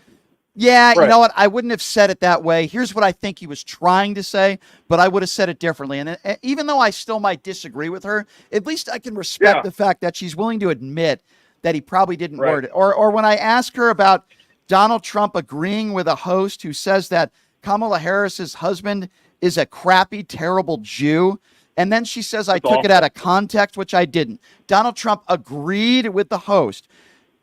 Yeah, you know what? I wouldn't have said it that way. Here's what I think he was trying to say, but I would have said it differently. And even though I still might disagree with her, at least I can respect the fact that she's willing to admit that he probably didn't word it. Or when I ask her about Donald Trump agreeing with a host who says that Kamala Harris's husband is a crappy, terrible Jew, and then she says I took it out of context, which I didn't. Donald Trump agreed with the host.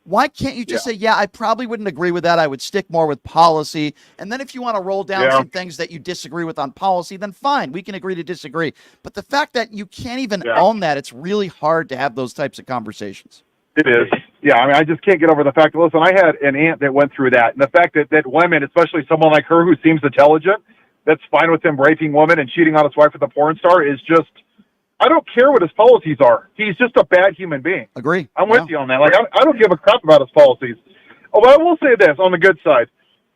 Why can't you just say, I probably wouldn't agree with that. I would stick more with policy. And then if you want to roll down some things that you disagree with on policy, then fine, we can agree to disagree. But the fact that you can't even own that, it's really hard to have those types of conversations. It is. Yeah, I just can't get over the fact that, listen, I had an aunt that went through that. And the fact that women, especially someone like her who seems intelligent, that's fine with him raping women and cheating on his wife with a porn star is just, I don't care what his policies are. He's just a bad human being. Agree. I'm with you on that. Like, I don't give a crap about his policies. Oh, but I will say this on the good side.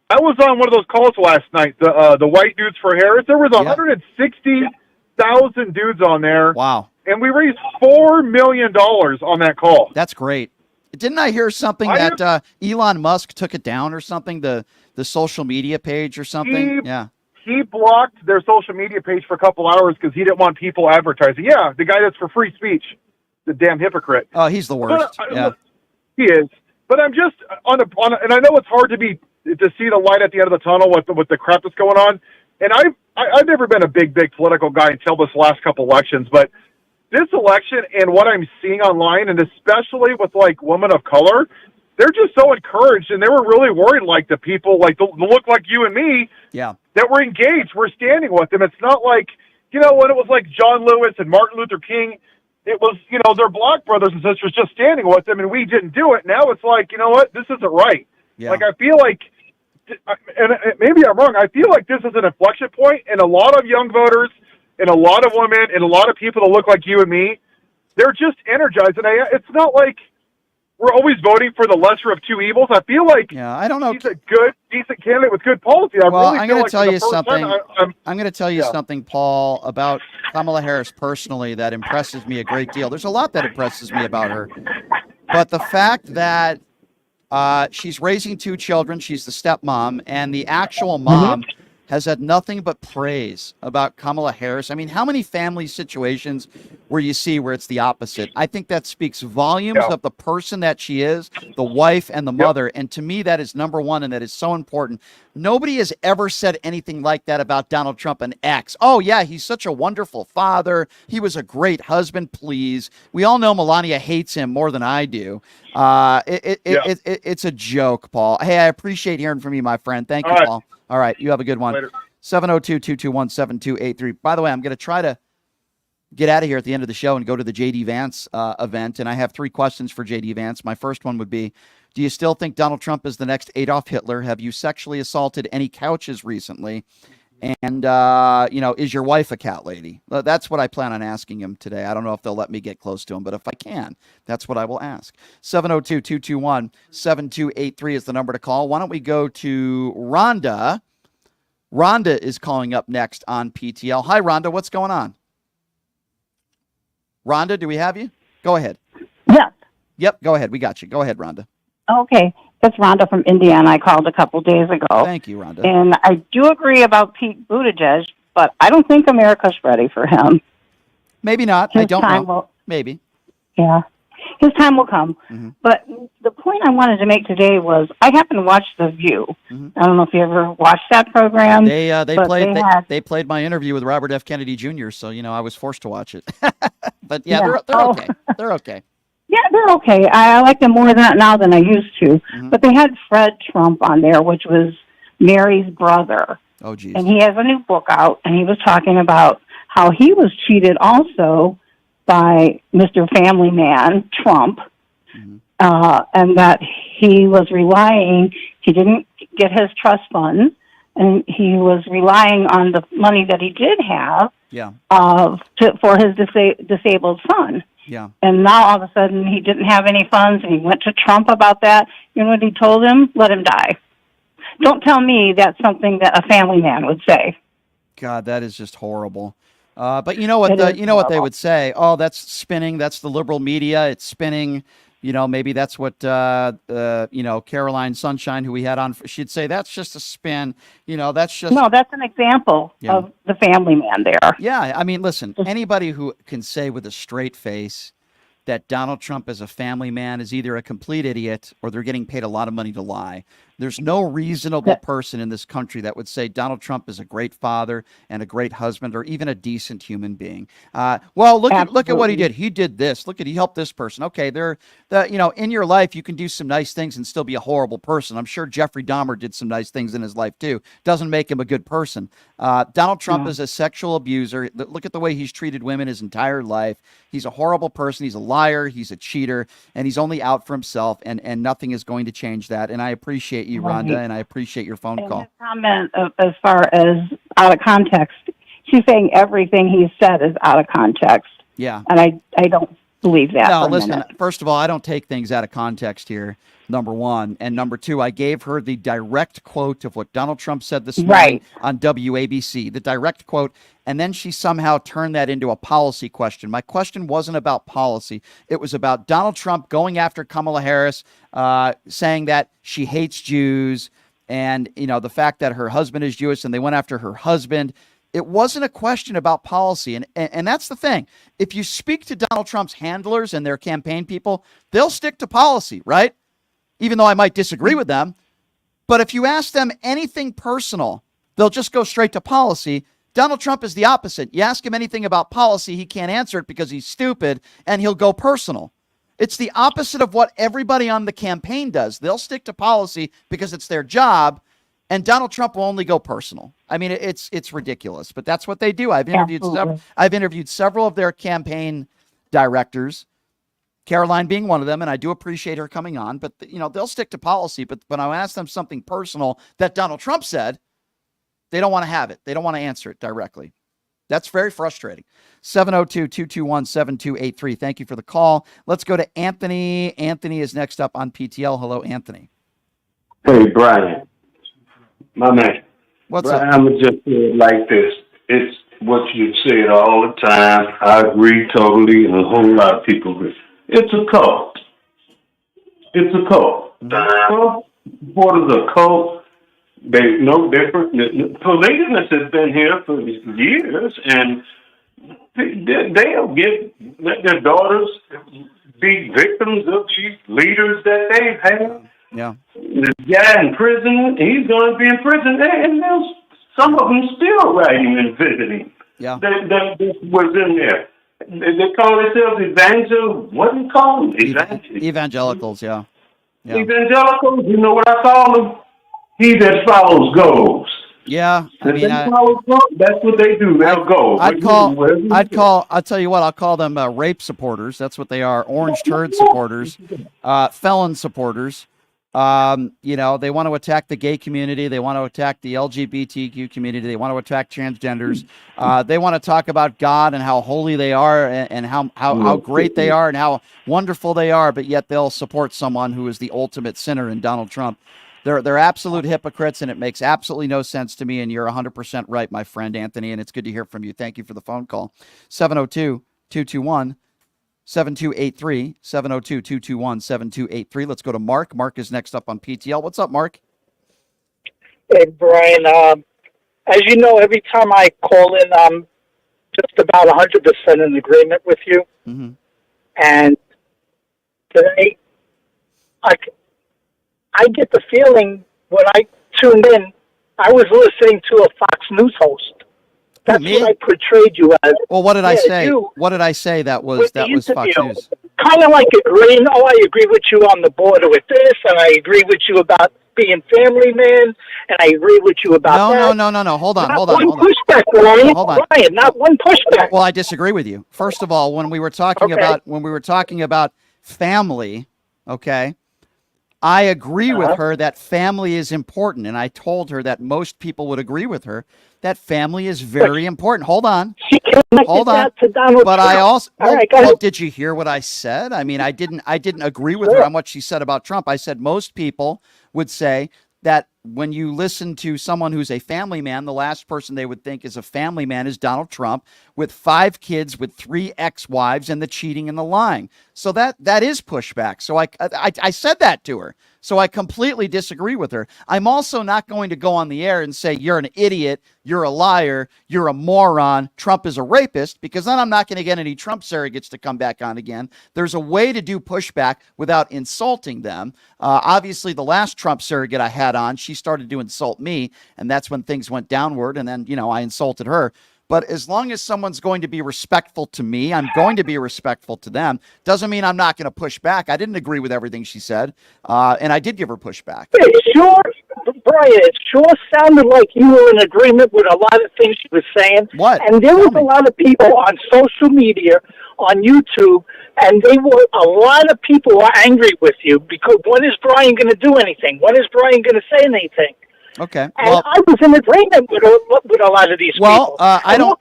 I was on one of those calls last night, the White Dudes for Harris. There was 160,000 dudes on there. Wow. And we raised $4 million on that call. That's great. Didn't I hear something that Elon Musk took it down or something? The the social media page or something? Yeah. He blocked their social media page for a couple hours because he didn't want people advertising. Yeah, the guy that's for free speech, the damn hypocrite. Oh, he's the worst. Yeah. He is. But I'm just and I know it's hard to see the light at the end of the tunnel with the crap that's going on. And I've never been a big political guy until this last couple elections, but this election and what I'm seeing online, and especially with like women of color, they're just so encouraged, and they were really worried, like the people like the look like you and me, yeah, that we're engaged, we're standing with them. It's not like, you know, when it was like John Lewis and Martin Luther King, it was, you know, their black brothers and sisters just standing with them, and we didn't do it. Now it's like, you know what, this isn't right. Yeah. Like I feel like, and maybe I'm wrong, I feel like this is an inflection point, and a lot of young voters, and a lot of women, and a lot of people that look like you and me, they're just energized. And it's not like we're always voting for the lesser of two evils. I feel like I don't know. He's a good, decent candidate with good policy. I'm really going to like tell you something. I'm going to tell you something, Paul, about Kamala Harris personally that impresses me a great deal. There's a lot that impresses me about her, but the fact that she's raising two children, she's the stepmom, and the actual mom has had nothing but praise about Kamala Harris. I mean, how many family situations where you see where it's the opposite? I think that speaks volumes of the person that she is, the wife and the mother. And to me, that is number one, and that is so important. Nobody has ever said anything like that about Donald Trump and X. Oh, yeah, he's such a wonderful father. He was a great husband, please. We all know Melania hates him more than I do. It's a joke, Paul. Hey, I appreciate hearing from you, my friend. Thank you, Paul. All right, you have a good one. 702-221-7283. By the way, I'm going to try to get out of here at the end of the show and go to the J.D. Vance event, and I have 3 questions for J.D. Vance. My first one would be, do you still think Donald Trump is the next Adolf Hitler? Have you sexually assaulted any couches recently? And, is your wife a cat lady? That's what I plan on asking him today. I don't know if they'll let me get close to him, but if I can, that's what I will ask. 702-221-7283 is the number to call. Why don't we go to Rhonda? Rhonda is calling up next on PTL. Hi, Rhonda. What's going on? Rhonda, do we have you? Go ahead. Yes. Yep, go ahead. We got you. Go ahead, Rhonda. Okay. It's Rhonda from Indiana. I called a couple days ago. Thank you, Rhonda. And I do agree about Pete Buttigieg, but I don't think America's ready for him. Maybe not. I don't know. Maybe. Yeah. His time will come. Mm-hmm. But the point I wanted to make today was I happened to watch The View. Mm-hmm. I don't know if you ever watched that program. They played my interview with Robert F. Kennedy Jr., so, I was forced to watch it. But, they're okay. They're okay. Yeah, they're okay. I like them more now than I used to. Mm-hmm. But they had Fred Trump on there, which was Mary's brother. Oh, geez. And he has a new book out, and he was talking about how he was cheated also by Mr. Family Man, Trump, and that he was he didn't get his trust funds, and he was relying on the money that he did have for his disabled son. Yeah. And now all of a sudden he didn't have any funds, and he went to Trump about that. You know what he told him? Let him die. Don't tell me that's something that a family man would say. God, that is just horrible. But you know what they would say? Oh, that's spinning. That's the liberal media. It's spinning. Maybe that's what Caroline Sunshine, who we had on, she'd say that's just a spin. That's just that's an example of the family man there. Yeah, I mean, listen, anybody who can say with a straight face that Donald Trump is a family man is either a complete idiot or they're getting paid a lot of money to lie. There's no reasonable person in this country that would say Donald Trump is a great father and a great husband or even a decent human being. Look at what he did. He did this. He helped this person. Okay, in your life you can do some nice things and still be a horrible person. I'm sure Jeffrey Dahmer did some nice things in his life too. Doesn't make him a good person. Donald Trump is a sexual abuser. Look at the way he's treated women his entire life. He's a horrible person. He's a liar. He's a cheater, and he's only out for himself. And nothing is going to change that. And I appreciate you, Rhonda, and I appreciate your phone call. His comment as far as out of context, she's saying everything he said is out of context. Yeah, and I don't believe that. No, listen. First of all, I don't take things out of context here. Number one, and number two, I gave her the direct quote of what Donald Trump said this morning on WABC, the direct quote, and then she somehow turned that into a policy question. My question wasn't about policy. It was about Donald Trump going after Kamala Harris, saying that she hates Jews, And, the fact that her husband is Jewish and they went after her husband, it wasn't a question about policy. And that's the thing. If you speak to Donald Trump's handlers and their campaign people, they'll stick to policy, right? Even though I might disagree with them. But if you ask them anything personal, they'll just go straight to policy. Donald Trump is the opposite. You ask him anything about policy, he can't answer it because he's stupid, and he'll go personal. It's the opposite of what everybody on the campaign does. They'll stick to policy because it's their job, and Donald Trump will only go personal. I mean, it's ridiculous, but that's what they do. I've interviewed several of their campaign directors, Caroline being one of them, and I do appreciate her coming on, but they'll stick to policy. But when I ask them something personal that Donald Trump said, they don't want to have it. They don't want to answer it directly. That's very frustrating. 702-221-7283. Thank you for the call. Let's go to Anthony. Anthony is next up on PTL. Hello, Anthony. Hey, Brian. My man. What's Brian, up? I'm going to just say it like this. It's what you say all the time. I agree totally, and a whole lot of people agree. It's a cult. It's a cult. Trump supporters are a cult. They're no different. Polygamists has been here for years, and they'll let their daughters be victims of these leaders that they've had. Yeah. The guy in prison, he's going to be in prison, and there's some of them still writing and visiting. Yeah. That was in there. They call themselves what do you call them? Evangelicals, yeah. Evangelicals, you know what I call them? He that follows goes. Yeah, I mean, that's what they do. They'll go. I'll tell you what, I'll call them rape supporters. That's what they are. Orange turd supporters, felon supporters. They want to attack the gay community. They want to attack the LGBTQ community. They want to attack transgenders. They want to talk about God and how holy they are and how great they are and how wonderful they are, but yet they'll support someone who is the ultimate sinner in Donald Trump. They're absolute hypocrites, and it makes absolutely no sense to me, and you're 100% right, my friend, Anthony, and it's good to hear from you. Thank you for the phone call. 702-221-7283, 702-221-7283. Let's go to Mark. Mark is next up on PTL. What's up, Mark? Hey, Brian. As you know, every time I call in, I'm just about 100% in agreement with you. Mm-hmm. And today, I get the feeling when I tuned in, I was listening to a Fox News host. That's what I portrayed you as. Well, what did I say? You, what did I say that was Fox News? Kind of like agreeing, I agree with you on the border with this, and I agree with you about being family man, and I agree with you about that. No. Hold on. Pushback, Brian. Hold on. Brian, not one pushback. Well, I disagree with you. First of all, when we were talking about family, okay, I agree with her that family is important, and I told her that most people would agree with her that family is very important. Hold on. Hold on. But I also did you hear what I said? I mean, I didn't agree with her on what she said about Trump. I said most people would say that when you listen to someone who's a family man, the last person they would think is a family man is Donald Trump, with 5 kids, with 3 ex-wives, and the cheating and the lying. So that is pushback. So I said that to her. So I completely disagree with her. I'm also not going to go on the air and say, you're an idiot, you're a liar, you're a moron, Trump is a rapist, because then I'm not going to get any Trump surrogates to come back on again. There's a way to do pushback without insulting them. Obviously, the last Trump surrogate I had on, she started to insult me, and that's when things went downward, and then, I insulted her. But as long as someone's going to be respectful to me, I'm going to be respectful to them. Doesn't mean I'm not going to push back. I didn't agree with everything she said, and I did give her pushback. Brian, it sure sounded like you were in agreement with a lot of things she was saying. What? And there was a lot of people on social media, on YouTube, and a lot of people were angry with you because when is Brian going to do anything? When is Brian going to say anything? Okay. And I was in agreement with a lot of these people. I don't.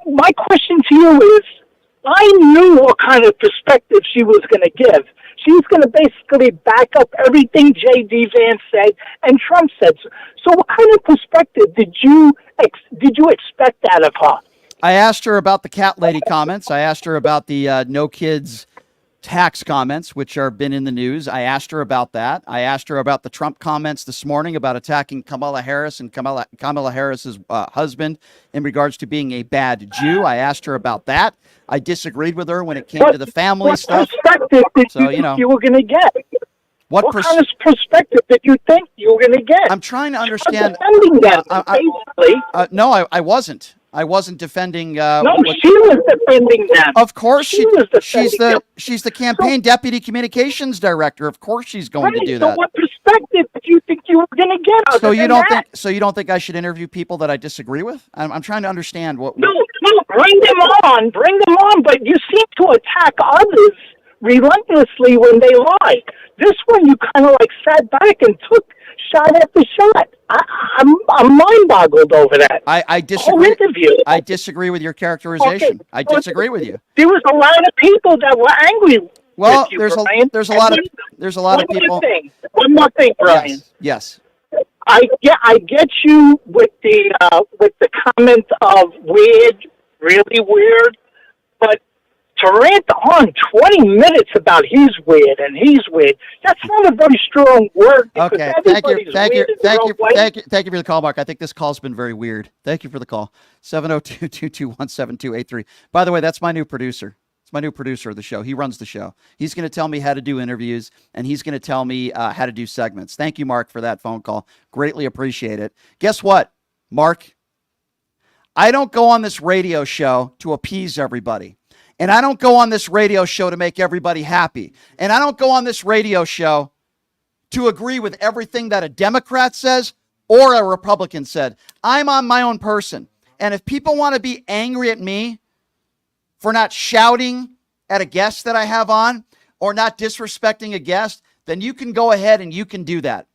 My question to you is, I knew what kind of perspective she was going to give. She's going to basically back up everything J.D. Vance said and Trump said. So what kind of perspective did you expect out of her? I asked her about the cat lady comments. I asked her about the no kids tax comments, which are been in the news. I asked her about that. I asked her about the Trump comments this morning about attacking Kamala Harris and Kamala Harris's husband in regards to being a bad Jew. I asked her about that. I disagreed with her when it came to the family stuff. Perspective did So, you think you were going to get? What kind of perspective did you think you were going to get? I'm trying to understand. Defending them, basically. No, I wasn't. I wasn't defending. No, she was defending them. Of course, she's them. she's the campaign deputy communications director. Of course, she's going to do So that. what perspective did you think you were going to get? Other So you than don't that? think? So you don't think I should interview people that I disagree with? I'm trying to understand what. No, bring them on. But you seem to attack others relentlessly when they lie. This one, you kind of like sat back and took shot after shot. I'm mind boggled over that. I disagree. Whole interview. I disagree with your characterization. Okay. I disagree with you. There was a lot of people that were angry. Well, with you, there's Brian. a lot of people. One more thing, Brian. Yes. I get you with the comment of weird, really weird, but to rant on 20 minutes about he's weird, that's not a very strong word. Okay, thank you for the call, Mark. I think this call's been very weird. Thank you for the call. 702-221-7283. By the way, that's my new producer. It's my new producer of the show. He runs the show. He's going to tell me how to do interviews, and he's going to tell me how to do segments. Thank you, Mark, for that phone call. Greatly appreciate it. Guess what, Mark? I don't go on this radio show to appease everybody. And I don't go on this radio show to make everybody happy. And I don't go on this radio show to agree with everything that a Democrat says or a Republican said. I'm on my own person. And if people want to be angry at me for not shouting at a guest that I have on or not disrespecting a guest, then you can go ahead and you can do that.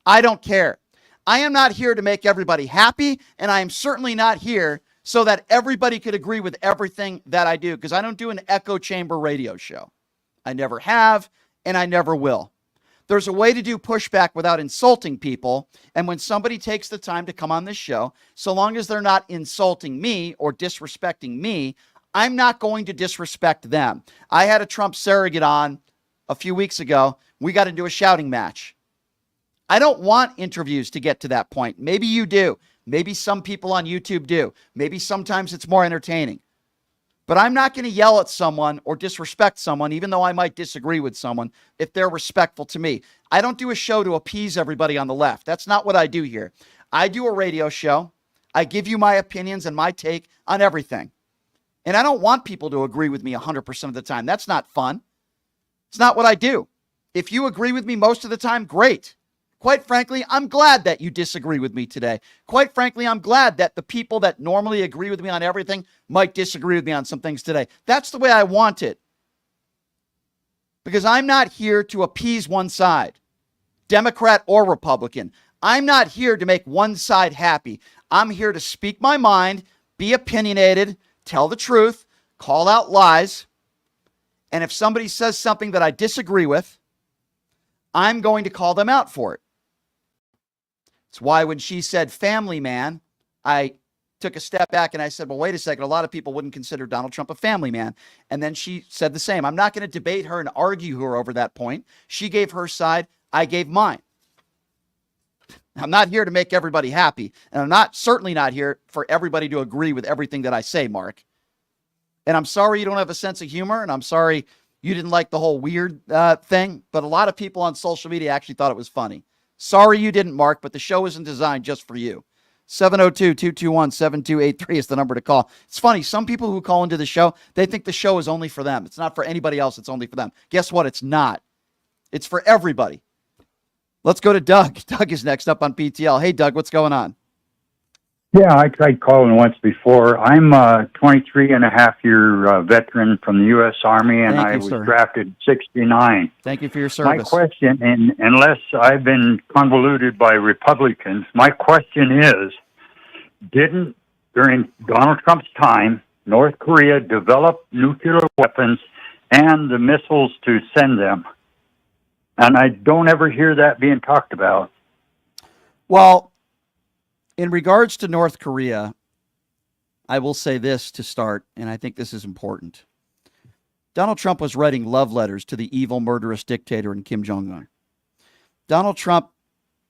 I don't care. I am not here to make everybody happy, and I am certainly not here so that everybody could agree with everything that I do, because I don't do an echo chamber radio show. I never have, and I never will. There's a way to do pushback without insulting people, and when somebody takes the time to come on this show, so long as they're not insulting me or disrespecting me, I'm not going to disrespect them. I had a Trump surrogate on a few weeks ago. We got into a shouting match. I don't want interviews to get to that point. Maybe you do. Maybe some people on YouTube do. Maybe sometimes it's more entertaining. But I'm not going to yell at someone or disrespect someone, even though I might disagree with someone, if they're respectful to me. I don't do a show to appease everybody on the left. That's not what I do here. I do a radio show. I give you my opinions and my take on everything. And I don't want people to agree with me 100% of the time. That's not fun. It's not what I do. If you agree with me most of the time, great. Quite frankly, I'm glad that you disagree with me today. Quite frankly, I'm glad that the people that normally agree with me on everything might disagree with me on some things today. That's the way I want it. Because I'm not here to appease one side, Democrat or Republican. I'm not here to make one side happy. I'm here to speak my mind, be opinionated, tell the truth, call out lies. And if somebody says something that I disagree with, I'm going to call them out for it. It's why when she said family man, I took a step back and I said, well, wait a second. A lot of people wouldn't consider Donald Trump a family man. And then she said the same. I'm not going to debate her and argue her over that point. She gave her side. I gave mine. I'm not here to make everybody happy. And I'm certainly not here for everybody to agree with everything that I say, Mark. And I'm sorry you don't have a sense of humor. And I'm sorry you didn't like the whole weird thing. But a lot of people on social media actually thought it was funny. Sorry you didn't, Mark, but the show isn't designed just for you. 702-221-7283 is the number to call. It's funny. Some people who call into the show, they think the show is only for them. It's not for anybody else. It's only for them. Guess what? It's not. It's for everybody. Let's go to Doug. Doug is next up on PTL. Hey, Doug, what's going on? Yeah, I tried calling once before. I'm a 23-and-a-half-year veteran from the U.S. Army, and I was drafted in 1969. Thank you for your service. My question, and unless I've been convoluted by Republicans, my question is, didn't, during Donald Trump's time, North Korea develop nuclear weapons and the missiles to send them? And I don't ever hear that being talked about. Well, in regards to North Korea, I will say this to start, and I think this is important. Donald Trump was writing love letters to the evil, murderous dictator in Kim Jong-un. Donald Trump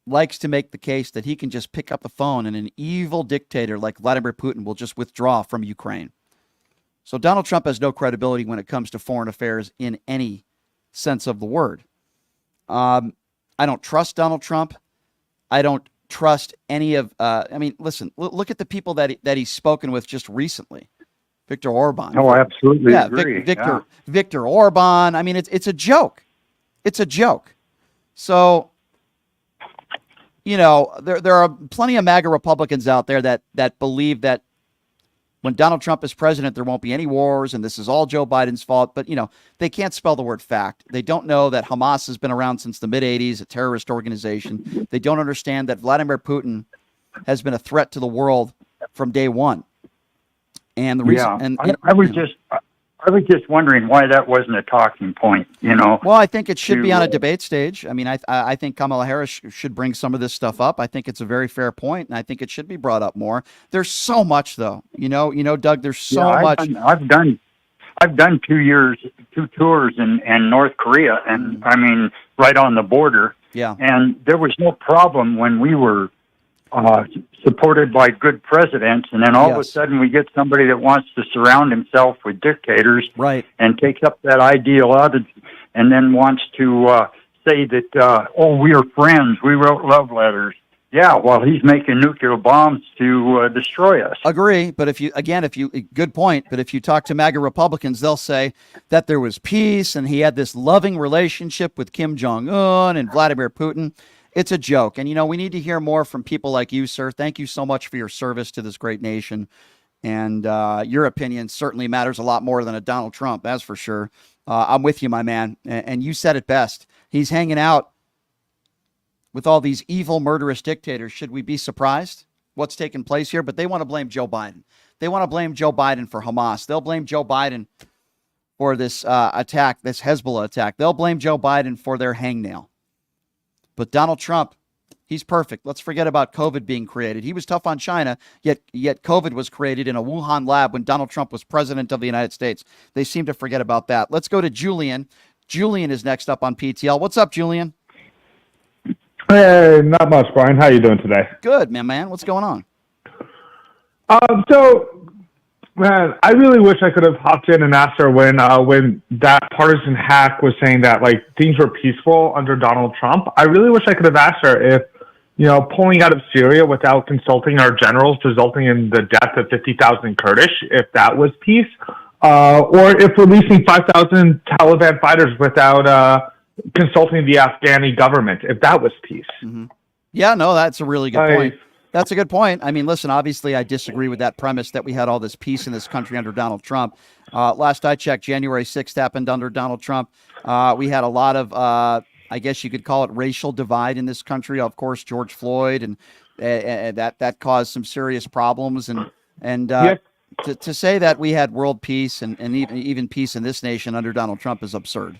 likes to make the case that he can just pick up the phone and an evil dictator like Vladimir Putin will just withdraw from Ukraine. So Donald Trump has no credibility when it comes to foreign affairs in any sense of the word. I don't trust Donald Trump. I don't trust any of, listen, look at the people that he's spoken with just recently. Victor Orban. Oh, I absolutely yeah, agree. Victor Orban. I mean, it's a joke. It's a joke. So, there are plenty of MAGA Republicans out there that believe that when Donald Trump is president, there won't be any wars and this is all Joe Biden's fault. But, they can't spell the word fact. They don't know that Hamas has been around since the mid-'80s, a terrorist organization. They don't understand that Vladimir Putin has been a threat to the world from day one. And the reason, I was just wondering why that wasn't a talking point. Well, I think it should be on a debate stage. I mean, I think Kamala Harris should bring some of this stuff up. I think it's a very fair point, and I think it should be brought up more. There's so much, though. Doug. There's so much. I've done 2 tours in North Korea, and I mean, right on the border. Yeah. And there was no problem when we were supported by good presidents, and then all of a sudden we get somebody that wants to surround himself with dictators, right, and takes up that ideology, and then wants to say that, we are friends, we wrote love letters. Yeah, well, he's making nuclear bombs to destroy us. Agree, but good point. But if you talk to MAGA Republicans, they'll say that there was peace and he had this loving relationship with Kim Jong-un and Vladimir Putin. It's a joke. And, we need to hear more from people like you, sir. Thank you so much for your service to this great nation. And your opinion certainly matters a lot more than a Donald Trump, that's for sure. I'm with you, my man. And you said it best. He's hanging out with all these evil, murderous dictators. Should we be surprised what's taking place here? But they want to blame Joe Biden. They want to blame Joe Biden for Hamas. They'll blame Joe Biden for this attack, this Hezbollah attack. They'll blame Joe Biden for their hangnail. But Donald Trump, he's perfect. Let's forget about COVID being created. He was tough on China, yet COVID was created in a Wuhan lab when Donald Trump was president of the United States. They seem to forget about that. Let's go to Julian. Julian is next up on PTL. What's up, Julian? Hey, not much, Brian. How you doing today? Good, man. What's going on? Man, I really wish I could have hopped in and asked her when that partisan hack was saying that things were peaceful under Donald Trump. I really wish I could have asked her if, pulling out of Syria without consulting our generals, resulting in the death of 50,000 Kurdish, if that was peace, or if releasing 5,000 Taliban fighters without consulting the Afghani government, if that was peace. Mm-hmm. Yeah, no, that's a really good point. That's a good point. I mean, listen, obviously I disagree with that premise that we had all this peace in this country under Donald Trump. Last I checked, January 6th happened under Donald Trump. We had a lot of, I guess you could call it racial divide in this country. Of course, George Floyd, and that caused some serious problems. And to say that we had world peace and even peace in this nation under Donald Trump is absurd.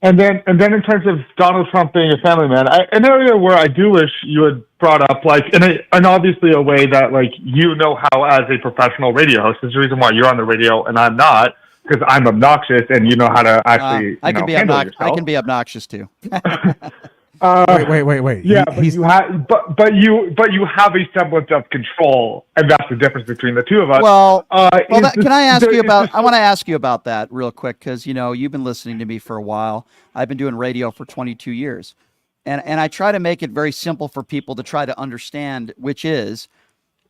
And then in terms of Donald Trump being a family man, an area where I do wish you had brought up, in obviously a way that, how as a professional radio host, is the reason why you're on the radio and I'm not, because I'm obnoxious and you know how to actually handle yourself. I can be obnoxious too. Wait. Yeah, but you have a semblance of control, and that's the difference between the two of us. Can I ask you about? I want to ask you about that real quick because you've been listening to me for a while. I've been doing radio for 22 years, and I try to make it very simple for people to try to understand, which is,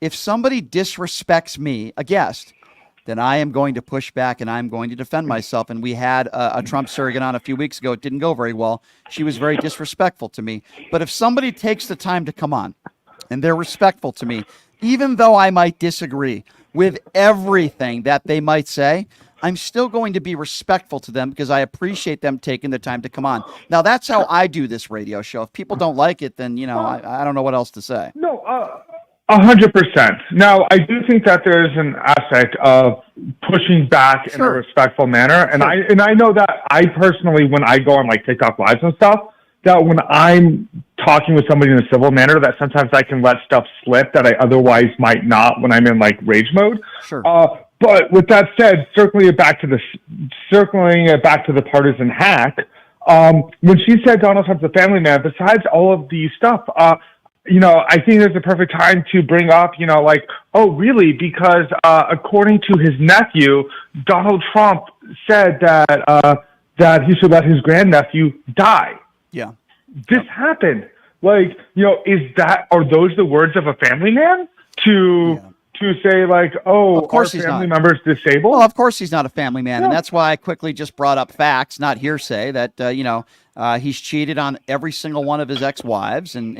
if somebody disrespects me, a guest, then I am going to push back and I'm going to defend myself. And we had a Trump surrogate on a few weeks ago. It didn't go very well. She was very disrespectful to me. But if somebody takes the time to come on and they're respectful to me, even though I might disagree with everything that they might say, I'm still going to be respectful to them because I appreciate them taking the time to come on. Now, that's how I do this radio show. If people don't like it, then, I don't know what else to say. No, 100%. Now, I do think that there is an aspect of pushing back in a respectful manner, and I know that I personally, when I go on TikTok lives and stuff, that when I'm talking with somebody in a civil manner, that sometimes I can let stuff slip that I otherwise might not when I'm in rage mode. Sure. But with that said, circling it back to the partisan hack, when she said Donald Trump's a family man, besides all of the stuff, I think there's a perfect time to bring up, oh, really? Because according to his nephew, Donald Trump said that he should let his grandnephew die. Yeah. This happened. Are those the words of a family man to say of course our family member's disabled? Well, of course he's not a family man, and that's why I quickly just brought up facts, not hearsay. That he's cheated on every single one of his ex-wives, and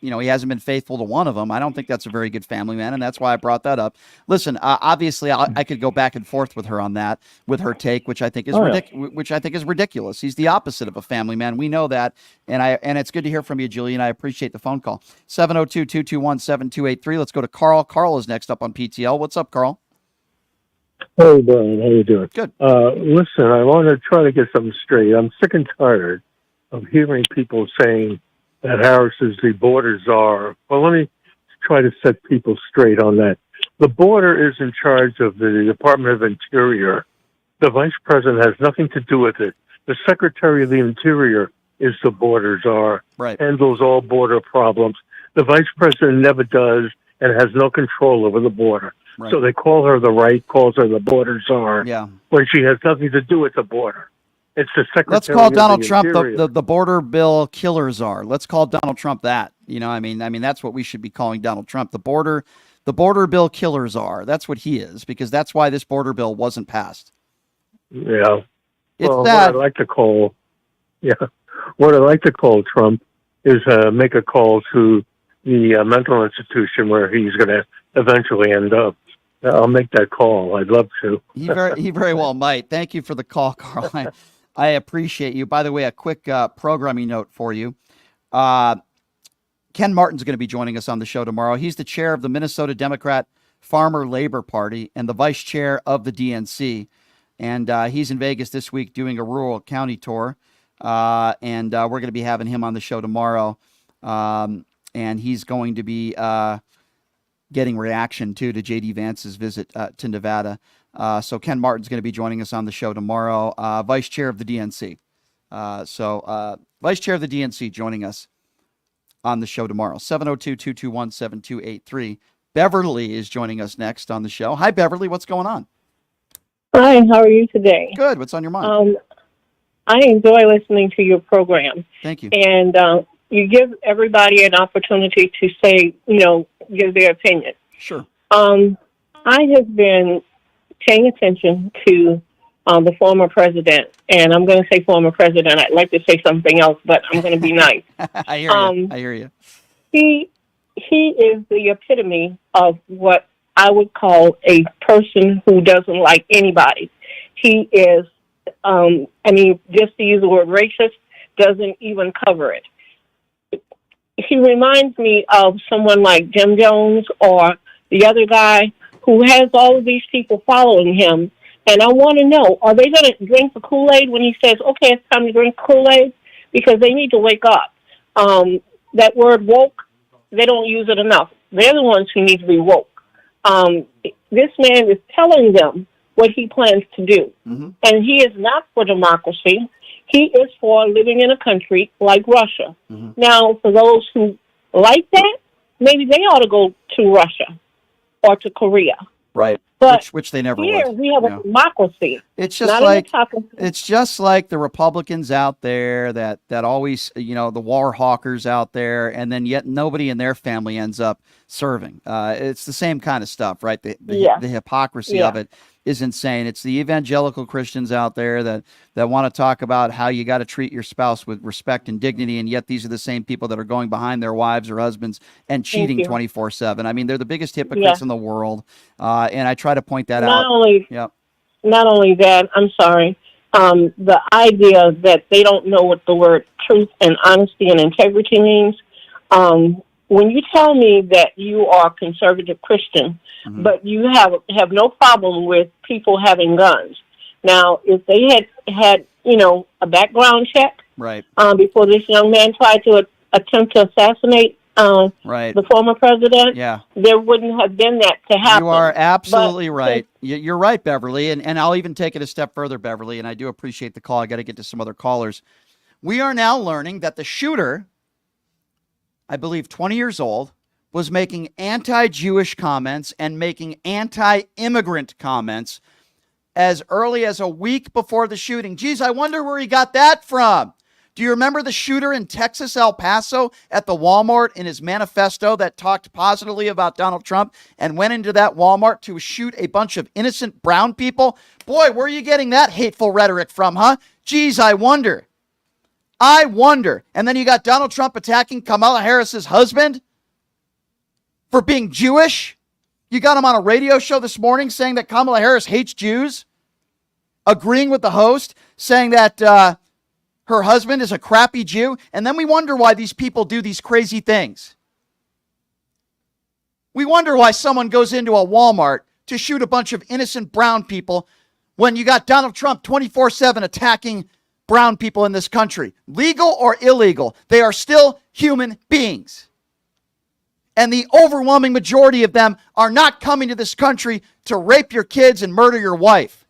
he hasn't been faithful to one of them. I don't think that's a very good family man, and that's why I brought that up. Listen, obviously, I could go back and forth with her on that, with her take, which I think is ridiculous. He's the opposite of a family man. We know that, and it's good to hear from you, Julian. I appreciate the phone call. 702-221-7283. Let's go to Carl. Carl is next up on PTL. What's up, Carl? Hey, Brian. How you doing? Good. Listen, I want to try to get something straight. I'm sick and tired of hearing people saying that Harris is the border czar. Well, let me try to set people straight on that. The border is in charge of the Department of Interior. The vice president has nothing to do with it. The Secretary of the Interior is the border czar, handles all border problems. The vice president never does and has no control over the border. Right. So they call her calls her the border czar when she has nothing to do with the border. It's the Secretary. Let's call Donald Trump Interior. the border bill killer czar. Let's call Donald Trump that. I mean that's what we should be calling Donald Trump, the border bill killer czar. That's what he is, because that's why this border bill wasn't passed. Yeah. It's what that. I'd like to call Trump is make a call to the mental institution where he's going to eventually end up. I'll make that call. I'd love to. He very well might. Thank you for the call, Carl. I appreciate you. By the way, a quick programming note for you. Ken Martin's going to be joining us on the show tomorrow. He's the chair of the Minnesota Democrat Farmer Labor Party and the vice chair of the DNC. And he's in Vegas this week doing a rural county tour. And we're going to be having him on the show tomorrow. And he's going to be getting reaction to J.D. Vance's visit to Nevada. So Ken Martin's going to be joining us on the show tomorrow, vice chair of the DNC. Vice chair of the DNC joining us on the show tomorrow. 702-221-7283. Beverly is joining us next on the show. Hi, Beverly. What's going on? Hi, how are you today? Good. What's on your mind? I enjoy listening to your program. Thank you. And you give everybody an opportunity to say, give their opinion. Sure. I have been paying attention to the former president, and I'm going to say former president. I'd like to say something else, but I'm going to be nice. I hear you. He is the epitome of what I would call a person who doesn't like anybody. He is, just to use the word racist, doesn't even cover it. He reminds me of someone like Jim Jones or the other guy who has all of these people following him. And I want to know, are they going to drink the Kool-Aid when he says, okay, it's time to drink Kool-Aid? Because they need to wake up. That word woke, they don't use it enough. They're the ones who need to be woke. This man is telling them what he plans to do. Mm-hmm. And he is not for democracy. He is for living in a country like Russia. Mm-hmm. Now, for those who like that, maybe they ought to go to Russia or to Korea. Right. But which they never here would. we have a democracy. It's just like the Republicans out there that always, the war hawkers out there, and then yet nobody in their family ends up serving. It's the same kind of stuff, right? The hypocrisy of it is insane. It's the evangelical Christians out there that want to talk about how you got to treat your spouse with respect and dignity, and yet these are the same people that are going behind their wives or husbands and cheating 24/7. I mean, they're the biggest hypocrites in the world, and I try to point that out. Not only that, I'm sorry, the idea that they don't know what the word truth and honesty and integrity means. When you tell me that you are a conservative Christian, mm-hmm. but you have no problem with people having guns. Now, if they had a background check right before this young man tried to attempt to assassinate Right. the former president, Yeah. there wouldn't have been that to happen. You are absolutely But right. You're right, Beverly. And I'll even take it a step further, Beverly, and I do appreciate the call. I got to get to some other callers. We are now learning that the shooter, I believe 20 years old, was making anti-Jewish comments and making anti-immigrant comments as early as a week before the shooting. Geez, I wonder where he got that from. Do you remember the shooter in Texas, El Paso, at the Walmart in his manifesto that talked positively about Donald Trump and went into that Walmart to shoot a bunch of innocent brown people? Boy, where are you getting that hateful rhetoric from, huh? Geez, I wonder. I wonder. And then you got Donald Trump attacking Kamala Harris's husband for being Jewish. You got him on a radio show this morning saying that Kamala Harris hates Jews, agreeing with the host, saying that her husband is a crappy Jew. And then we wonder why these people do these crazy things. We wonder why someone goes into a Walmart to shoot a bunch of innocent brown people when you got Donald Trump 24/7 attacking brown people in this country. Legal or illegal, they are still human beings. And the overwhelming majority of them are not coming to this country to rape your kids and murder your wife.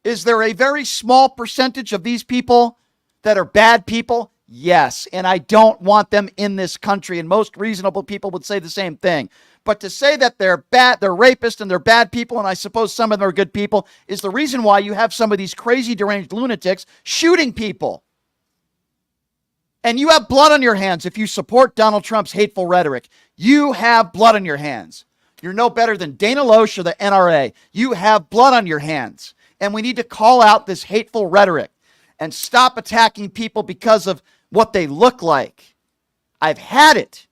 Is there a very small percentage of these people that are bad people? Yes. And I don't want them in this country. And most reasonable people would say the same thing. But to say that they're bad, they're rapists and they're bad people, and I suppose some of them are good people, is the reason why you have some of these crazy deranged lunatics shooting people. And you have blood on your hands if you support Donald Trump's hateful rhetoric. You have blood on your hands. You're no better than Dana Loesch or the NRA. You have blood on your hands. And we need to call out this hateful rhetoric and stop attacking people because of what they look like. I've had it.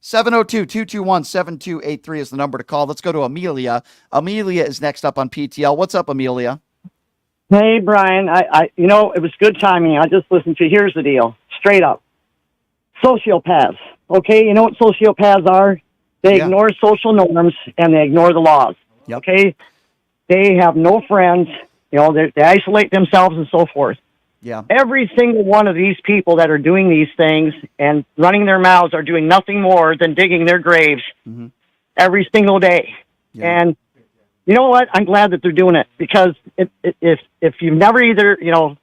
702-221-7283 is the number to call. Let's go to Amelia. Amelia is next up on PTL. What's up, Amelia? Hey, Brian. It was good timing. I just listened to you. Here's the deal. Straight up. Sociopaths. Okay, you know what sociopaths are? They ignore social norms and they ignore the laws. Yep. Okay? They have no friends. You know, they isolate themselves and so forth. Yeah. Every single one of these people that are doing these things and running their mouths are doing nothing more than digging their graves every single day. Yeah. And you know what? I'm glad that they're doing it because if you've never either,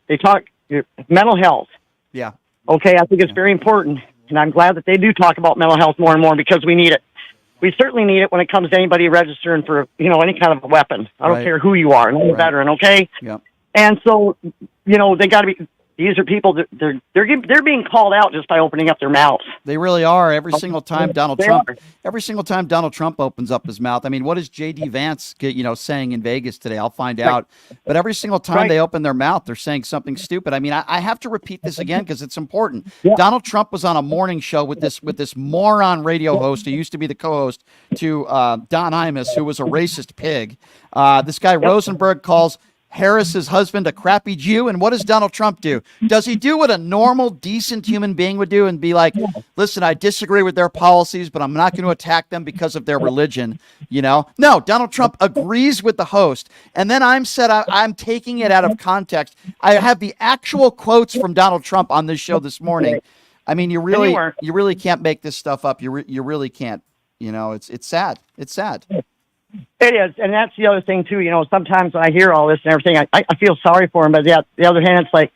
they talk your mental health. Yeah. Okay, I think it's very important, and I'm glad that they do talk about mental health more and more because we need it. We certainly need it when it comes to anybody registering for, any kind of a weapon. I don't care who you are, and I'm a veteran, okay? Yeah. And so, they got to be. These are people that they're being called out just by opening up their mouths. They really are. Every single time Donald Trump opens up his mouth. I mean, what is J.D. Vance, saying in Vegas today? I'll find out. But every single time they open their mouth, they're saying something stupid. I mean, I have to repeat this again because it's important. Yeah. Donald Trump was on a morning show with this moron radio host who used to be the co-host to Don Imus, who was a racist pig. This guy Rosenberg calls Harris's husband a crappy Jew. And what does Donald Trump do? Does he do what a normal, decent human being would do and be like, listen, I disagree with their policies, but I'm not going to attack them because of their religion? No, Donald Trump agrees with the host. And then I'm taking it out of context. I have the actual quotes from Donald Trump on this show this morning. I mean, you really can't make this stuff up. You really can't. It's sad. It's sad. It is, and that's the other thing too. Sometimes when I hear all this and everything, I feel sorry for him. But the other hand, it's like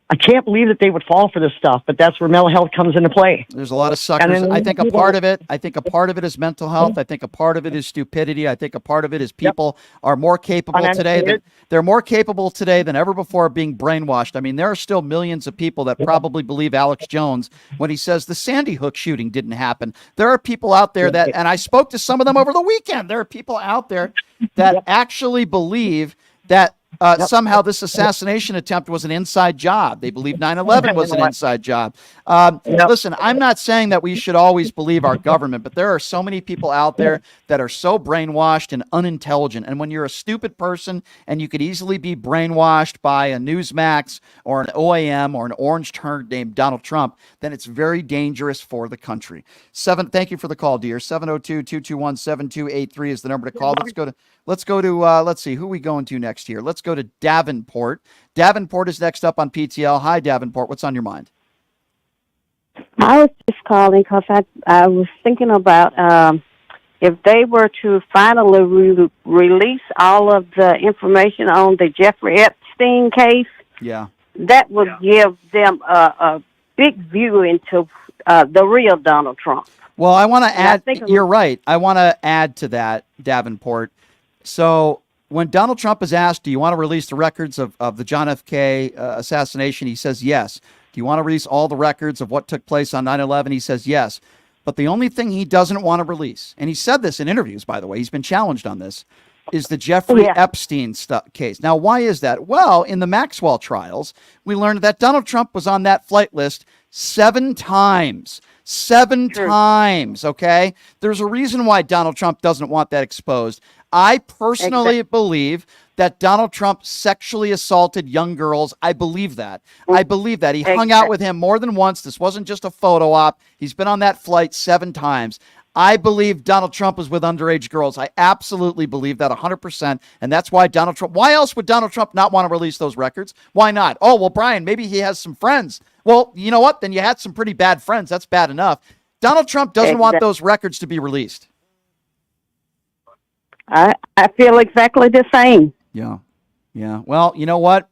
I can't believe that they would fall for this stuff. But that's where mental health comes into play. There's a lot of suckers. I think a part of it is mental health. I think a part of it is stupidity. I think a part of it is people are more capable today. They're more capable today than ever before of being brainwashed. I mean, there are still millions of people that probably believe Alex Jones when he says the Sandy Hook shooting didn't happen. There are people out there and I spoke to some of them over the weekend. There are people out there that actually believe that somehow this assassination attempt was an inside job. They believe 9/11 was an inside job. Listen, I'm not saying that we should always believe our government, but there are so many people out there that are so brainwashed and unintelligent. And when you're a stupid person and you could easily be brainwashed by a Newsmax or an OAM or an orange turd named Donald Trump, then it's very dangerous for the country. Thank you for the call, dear. 702-221-7283 is the number to call. Let's go to let's see, who are we going to next here? Let's go to Davenport. Davenport is next up on PTL. Hi, Davenport. What's on your mind? I was just calling because I was thinking about if they were to finally release all of the information on the Jeffrey Epstein case, Yeah. that would give them a big view into the real Donald Trump. Well, I want to add, think you're right. I want to add to that, Davenport. So when Donald Trump is asked, do you want to release the records of the John F. K. Assassination? He says yes. Do you want to release all the records of what took place on 9/11? He says yes. But the only thing he doesn't want to release, and he said this in interviews, by the way, he's been challenged on this, is the Jeffrey Epstein case. Now, why is that? Well, in the Maxwell trials, we learned that Donald Trump was on that flight list 7 times. 7 times, okay? There's a reason why Donald Trump doesn't want that exposed. I personally believe that Donald Trump sexually assaulted young girls. I believe that. I believe that. He hung out with him more than once. This wasn't just a photo op. He's been on that flight 7 times. I believe Donald Trump was with underage girls. I absolutely believe that 100%. And that's why Donald Trump, why else would Donald Trump not want to release those records? Why not? Oh, well, Brian, maybe he has some friends. Well, you know what? Then you had some pretty bad friends. That's bad enough. Donald Trump doesn't want those records to be released. I feel exactly the same. Yeah. Yeah. Well, you know what?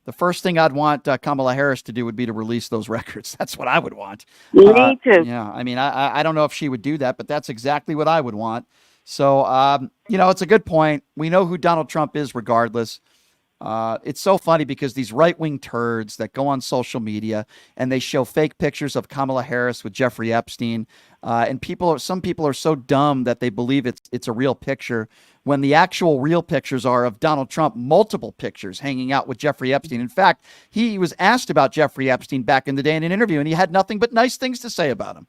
The first thing I'd want Kamala Harris to do would be to release those records. That's what I would want. Me too. Yeah. I mean, I don't know if she would do that, but that's exactly what I would want. So, you know, it's a good point. We know who Donald Trump is regardless. It's so funny because these right-wing turds that go on social media and they show fake pictures of Kamala Harris with Jeffrey Epstein, and some people are so dumb that they believe it's a real picture when the actual real pictures are of Donald Trump, multiple pictures hanging out with Jeffrey Epstein. In fact, he was asked about Jeffrey Epstein back in the day in an interview, and he had nothing but nice things to say about him.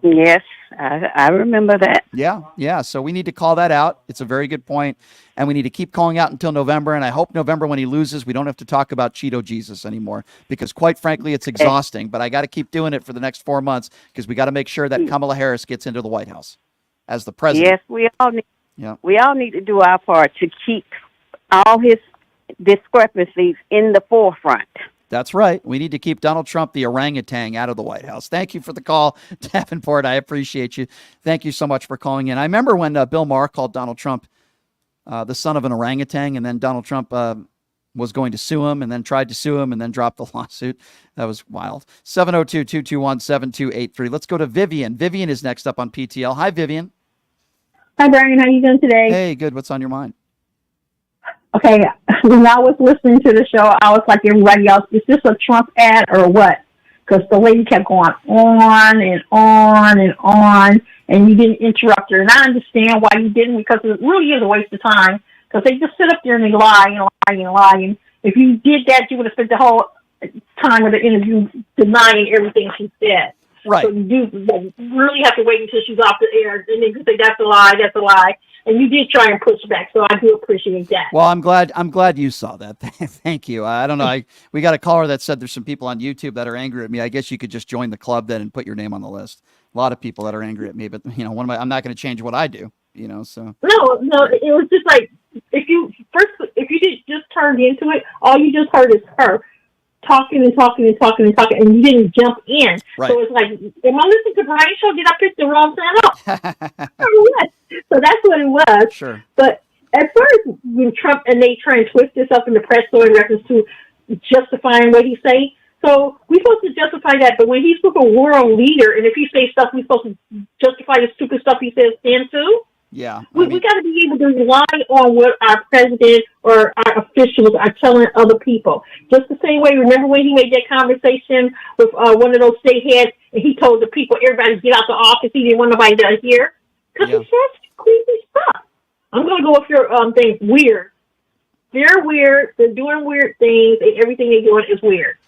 Yes, I remember that. Yeah. So we need to call that out. It's a very good point. And we need to keep calling out until November. And I hope November, when he loses, we don't have to talk about Cheeto Jesus anymore, because quite frankly, it's exhausting. But I got to keep doing it for the next 4 months because we got to make sure that Kamala Harris gets into the White House as the president. Yes, we all need. Yeah. We all need to do our part to keep all his discrepancies in the forefront. That's right. We need to keep Donald Trump, the orangutan, out of the White House. Thank you for the call, Davenport. I appreciate you. Thank you so much for calling in. I remember when Bill Maher called Donald Trump the son of an orangutan, and then Donald Trump was going to sue him and then tried to sue him and then dropped the lawsuit. That was wild. 702-221-7283. Let's go to Vivian. Vivian is next up on PTL. Hi, Vivian. Hi, Brian. How you doing today? Hey, good. What's on your mind? Okay, when I was listening to the show, I was like everybody else, is this a Trump ad or what? Because the lady kept going on and on and on, and you didn't interrupt her. And I understand why you didn't, because it really is a waste of time, because they just sit up there and they lie and lie and lie. And if you did that, you would have spent the whole time of the interview denying everything she said. Right. So you really have to wait until she's off the air, and then you say, that's a lie, that's a lie. And you did try and push back, so I do appreciate that. Well, I'm glad you saw that. Thank you. I don't know. We got a caller that said there's some people on YouTube that are angry at me. I guess you could just join the club then and put your name on the list. A lot of people that are angry at me, but you know, I'm not going to change what I do. You know, so no, it was just like if you just turned into it, all you just heard is her talking and talking and talking and talking, and you didn't jump in. Right. So it's like, am I listening to Brian's show? Did I pick the wrong channel? What? So that's what it was. Sure. But at first, when Trump and they try and twist this up in the press so in reference to justifying what he say, so we're supposed to justify that. But when he's with a world leader, and if he says stuff, we're supposed to justify the stupid stuff he says then too. Yeah. We got to be able to rely on what our president or our officials are telling other people. Just the same way, remember when he made that conversation with one of those state heads, and he told the people, everybody get out the office, he didn't want nobody to hear? Because he says creepy stuff. I'm going to go with your thing, weird. They're weird, they're doing weird things, and everything they're doing is weird.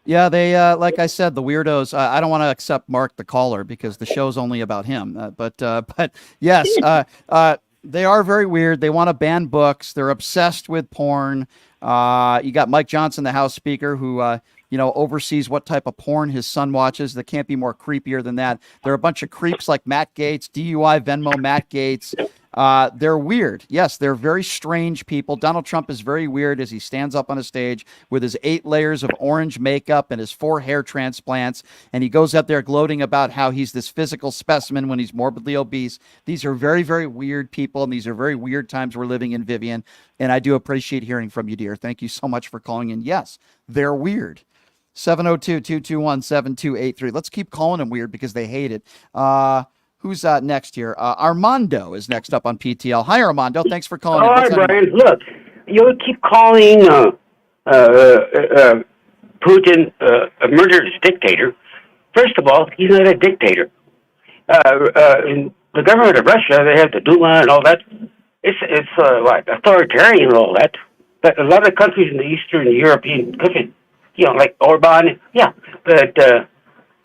Yeah, they like I said, the weirdos. I don't want to accept Mark the caller because the show's only about him. But yes, they are very weird. They want to ban books. They're obsessed with porn. You got Mike Johnson, the House Speaker, who oversees what type of porn his son watches. That can't be more creepier than that. They're a bunch of creeps like Matt Gaetz, DUI Venmo Matt Gaetz. They're weird. Yes, they're very strange people. Donald Trump is very weird as he stands up on a stage with his 8 layers of orange makeup and his 4 hair transplants, and he goes up there gloating about how he's this physical specimen when he's morbidly obese. These are very, very weird people, and these are very weird times we're living in, Vivian, and I do appreciate hearing from you, dear. Thank you so much for calling in. Yes, they're weird. 702-221-7283. Let's keep calling them weird because they hate it. Who's next here? Armando is next up on PTL. Hi, Armando. Thanks for calling. Hi, Brian. Look, you keep calling Putin a murderous dictator. First of all, he's not a dictator. In the government of Russia, they have the Duma and all that. It's like authoritarian and all that. But a lot of countries in the Eastern European countries, like Orban, but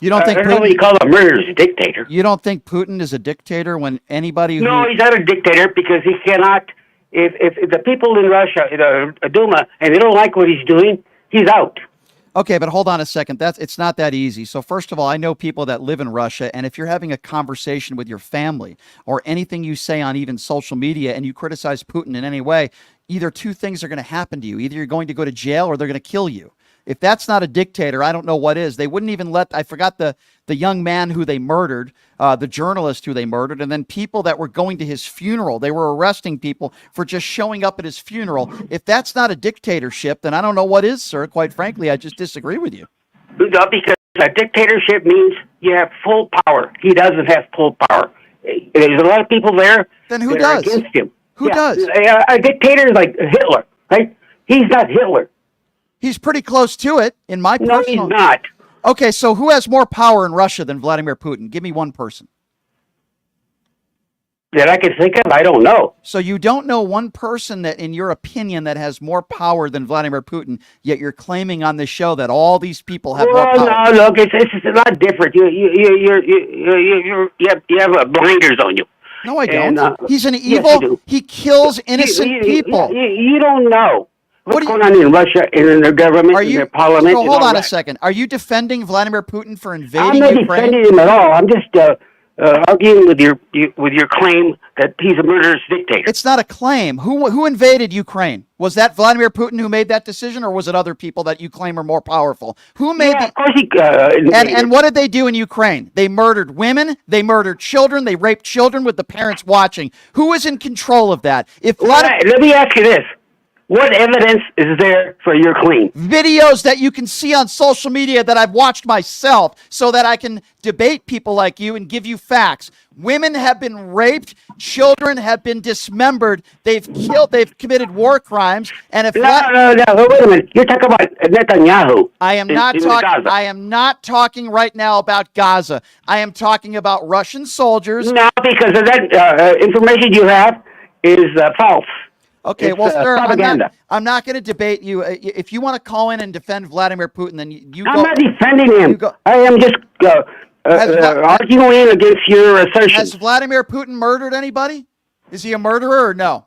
you don't think I don't know what you call a murderous dictator. You don't think Putin is a dictator when anybody? No, he's not a dictator because he cannot. If the people in Russia, the Duma, and they don't like what he's doing, he's out. Okay, but hold on a second. It's not that easy. So first of all, I know people that live in Russia, and if you're having a conversation with your family or anything you say on even social media and you criticize Putin in any way, either two things are going to happen to you. Either you're going to go to jail or they're going to kill you. If that's not a dictator, I don't know what is. They wouldn't even I forgot the young man who they murdered, the journalist who they murdered, and then people that were going to his funeral. They were arresting people for just showing up at his funeral. If that's not a dictatorship, then I don't know what is, sir. Quite frankly, I just disagree with you. No, because a dictatorship means you have full power. He doesn't have full power. There's a lot of people there. Then who that does? Are against him. Who does? A dictator is like Hitler, right? He's not Hitler. He's pretty close to it, in my personal... No, he's not. Okay, so who has more power in Russia than Vladimir Putin? Give me one person. That I can think of? I don't know. So you don't know one person that, in your opinion, that has more power than Vladimir Putin, yet you're claiming on this show that all these people have more power. No, look, it's a lot different. You have blinders on you. No, I don't. And, he's an yes, evil... you do. He kills innocent people. You don't know. What's going on in Russia and in their government and their parliament? So and hold all on a that. second. Are you defending Vladimir Putin for I'm invading not Ukraine? defending him at all. I'm just arguing with your claim that he's a murderous dictator. It's not a claim. Who invaded Ukraine? Was that Vladimir Putin who made that decision, or was it other people that you claim are more powerful? Who made? Of course he. And what did they do in Ukraine? They murdered women. They murdered children. They raped children with the parents watching. Who is in control of that? Let me ask you this. What evidence is there for your claim? Videos that you can see on social media that I've watched myself so that I can debate people like you and give you facts. Women have been raped. Children have been dismembered. They've committed war crimes. And if No, wait a minute. You're talking about Netanyahu. I am not talking right now about Gaza. I am talking about Russian soldiers. No, because of that information you have is false. Okay, It's, well, sir, propaganda. I'm not going to debate you. If you want to call in and defend Vladimir Putin, then you go. I'm not defending him. I am just arguing against your assertion. Has Vladimir Putin murdered anybody? Is he a murderer or no?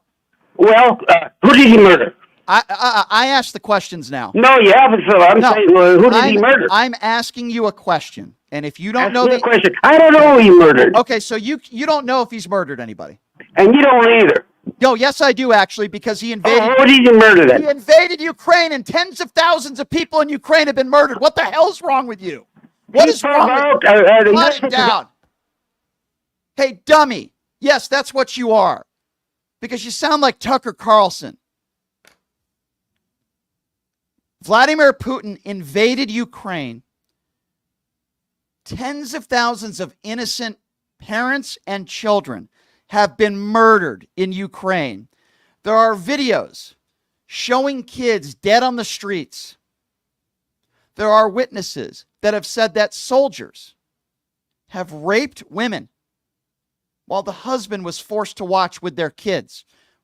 Well, who did he murder? I asked the questions now. No, you haven't. So I'm saying, who did he murder? I'm asking you a question, and if you don't know the question, I don't know who he murdered. Okay, so you don't know if he's murdered anybody, and you don't either. No, yes, I do actually, because he invaded. What did he murder then? He invaded Ukraine, and tens of thousands of people in Ukraine have been murdered. What the hell's wrong with you? What is wrong with you? Cut it down. Hey, dummy. Yes, that's what you are, because you sound like Tucker Carlson. Vladimir Putin invaded Ukraine. Tens of thousands of innocent parents and children have been murdered in Ukraine. There are videos showing kids dead on the streets. There are witnesses that have said that soldiers have raped women while the husband was forced to watch with their kids.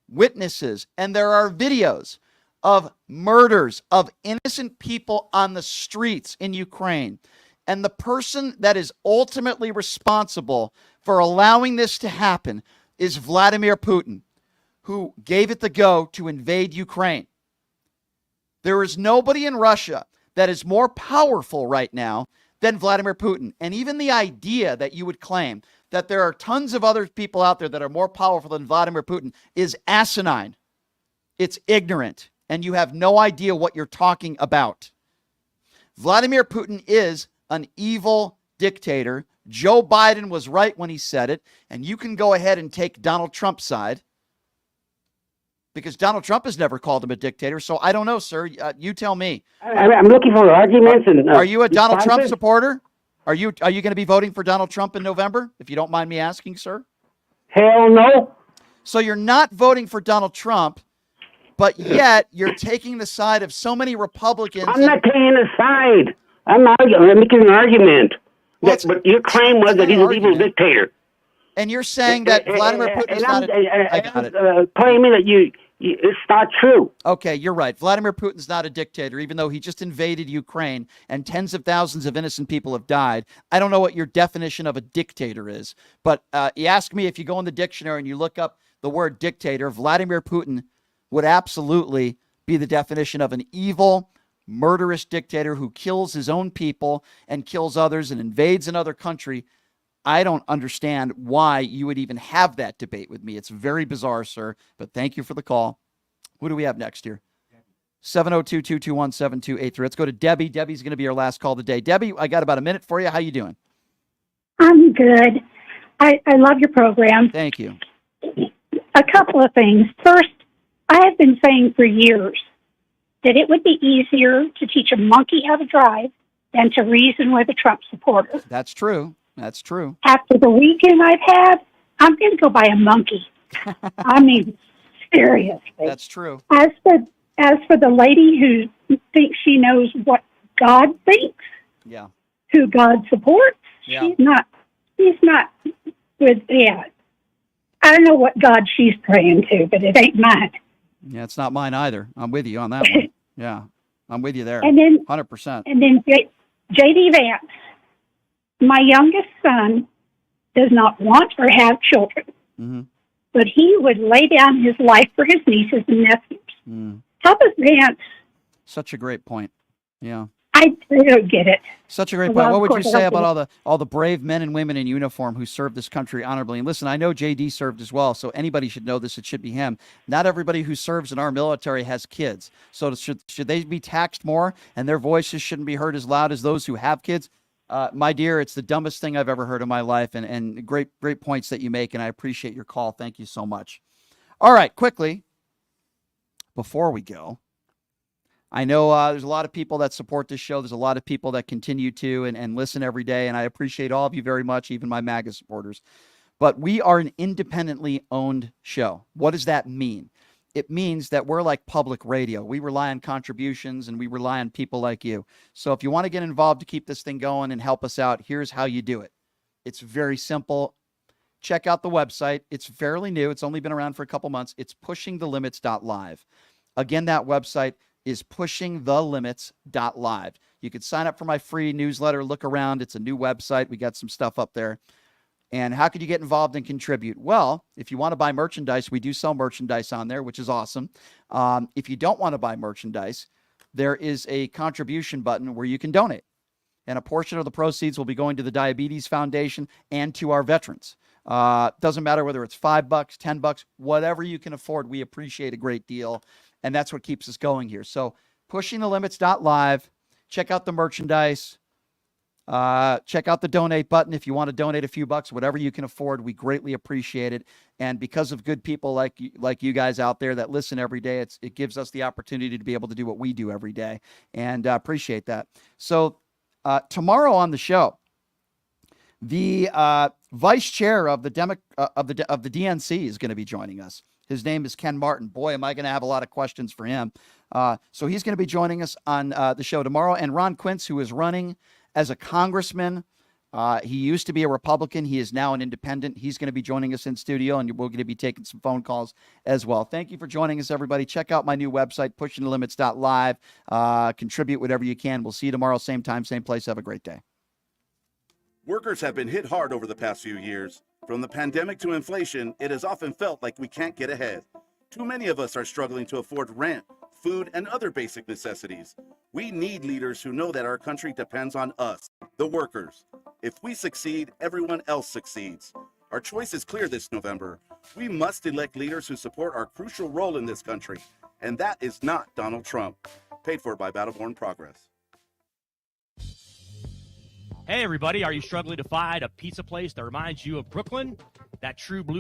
Witnesses, and there are videos of murders of innocent people on the streets in Ukraine. And the person that is ultimately responsible for allowing this to happen is Vladimir Putin, who gave it the go to invade Ukraine. There is nobody in Russia that is more powerful right now than Vladimir Putin. And even the idea that you would claim that there are tons of other people out there that are more powerful than Vladimir Putin is asinine. It's ignorant, and you have no idea what you're talking about. Vladimir Putin is an evil dictator. Joe Biden was right when he said it, and you can go ahead and take Donald Trump's side because Donald Trump has never called him a dictator. So I don't know, sir. You tell me. I'm looking for arguments. And are you a Donald Trump responses. supporter? Are you going to be voting for Donald Trump in November, if you don't mind me asking, sir? Hell no. So you're not voting for Donald Trump, but yet you're taking the side of so many Republicans. I'm not taking a side. I'm making an argument. But your claim was that he's an evil dictator. And you're saying that Vladimir Putin is not I got it. Claiming that it's not true. Okay, you're right. Vladimir Putin's not a dictator, even though he just invaded Ukraine and tens of thousands of innocent people have died. I don't know what your definition of a dictator is, but you ask me, if you go in the dictionary and you look up the word dictator, Vladimir Putin would absolutely be the definition of an evil, murderous dictator who kills his own people and kills others and invades another country. I don't understand why you would even have that debate with me. It's very bizarre, sir, but thank you for the call. Who do we have next here? 702-221-7283. Let's go to Debbie. Debbie's going to be our last call today. Debbie, I got about a minute for you. How you doing? I'm good. I love your program. Thank you. A couple of things. First, I have been saying for years that it would be easier to teach a monkey how to drive than to reason with a Trump supporter. That's true. That's true. After the weekend I've had, I'm going to go buy a monkey. I mean, seriously. That's true. As for the lady who thinks she knows what God thinks, Yeah. who God supports, Yeah. She's not with, I don't know what God she's praying to, but it ain't mine. Yeah, it's not mine either. I'm with you on that one. Yeah, I'm with you there. And then 100%. And then J.D. Vance, my youngest son, does not want or have children, Mm-hmm. but he would lay down his life for his nieces and nephews. Mm. How does Vance? Such a great point. Yeah. I don't get it. Such a great Well, point. What of would you course, say I don't about all the brave men and women in uniform who served this country honorably? And listen, I know JD served as well, so anybody should know this. It should be him. Not everybody who serves in our military has kids. So should they be taxed more and their voices shouldn't be heard as loud as those who have kids? My dear, it's the dumbest thing I've ever heard in my life, and great points that you make, and I appreciate your call. Thank you so much. All right, quickly, before we go, I know there's a lot of people that support this show. There's a lot of people that continue to and listen every day, and I appreciate all of you very much, even my MAGA supporters. But we are an independently owned show. What does that mean? It means that we're like public radio. We rely on contributions, and we rely on people like you. So if you want to get involved to keep this thing going and help us out, here's how you do it. It's very simple. Check out the website. It's fairly new. It's only been around for a couple months. It's pushingthelimits.live. Again, that website is pushingthelimits.live. You can sign up for my free newsletter. Look around. It's a new website. We got some stuff up there. And how could you get involved and contribute? Well, if you want to buy merchandise, we do sell merchandise on there, which is awesome. If you don't want to buy merchandise, there is a contribution button where you can donate. And a portion of the proceeds will be going to the Diabetes Foundation and to our veterans. Doesn't matter whether it's $5, $10, whatever you can afford. We appreciate a great deal. And that's what keeps us going here. So pushingthelimits.live. Check out the merchandise. Check out the donate button if you want to donate a few bucks, whatever you can afford. We greatly appreciate it. And because of good people like you guys out there that listen every day, it gives us the opportunity to be able to do what we do every day. And appreciate that. So tomorrow on the show, the vice chair of the DNC is going to be joining us. His name is Ken Martin. Boy, am I going to have a lot of questions for him. So he's going to be joining us on the show tomorrow. And Ron Quince, who is running as a congressman, he used to be a Republican. He is now an independent. He's going to be joining us in studio, and we're going to be taking some phone calls as well. Thank you for joining us, everybody. Check out my new website, pushingthelimits.live. Contribute whatever you can. We'll see you tomorrow, same time, same place. Have a great day. Workers have been hit hard over the past few years. From the pandemic to inflation, it has often felt like we can't get ahead. Too many of us are struggling to afford rent, food, and other basic necessities. We need leaders who know that our country depends on us, the workers. If we succeed, everyone else succeeds. Our choice is clear this November. We must elect leaders who support our crucial role in this country, and that is not Donald Trump. Paid for by Battleborn Progress. Hey, everybody, are you struggling to find a pizza place that reminds you of Brooklyn? That true blue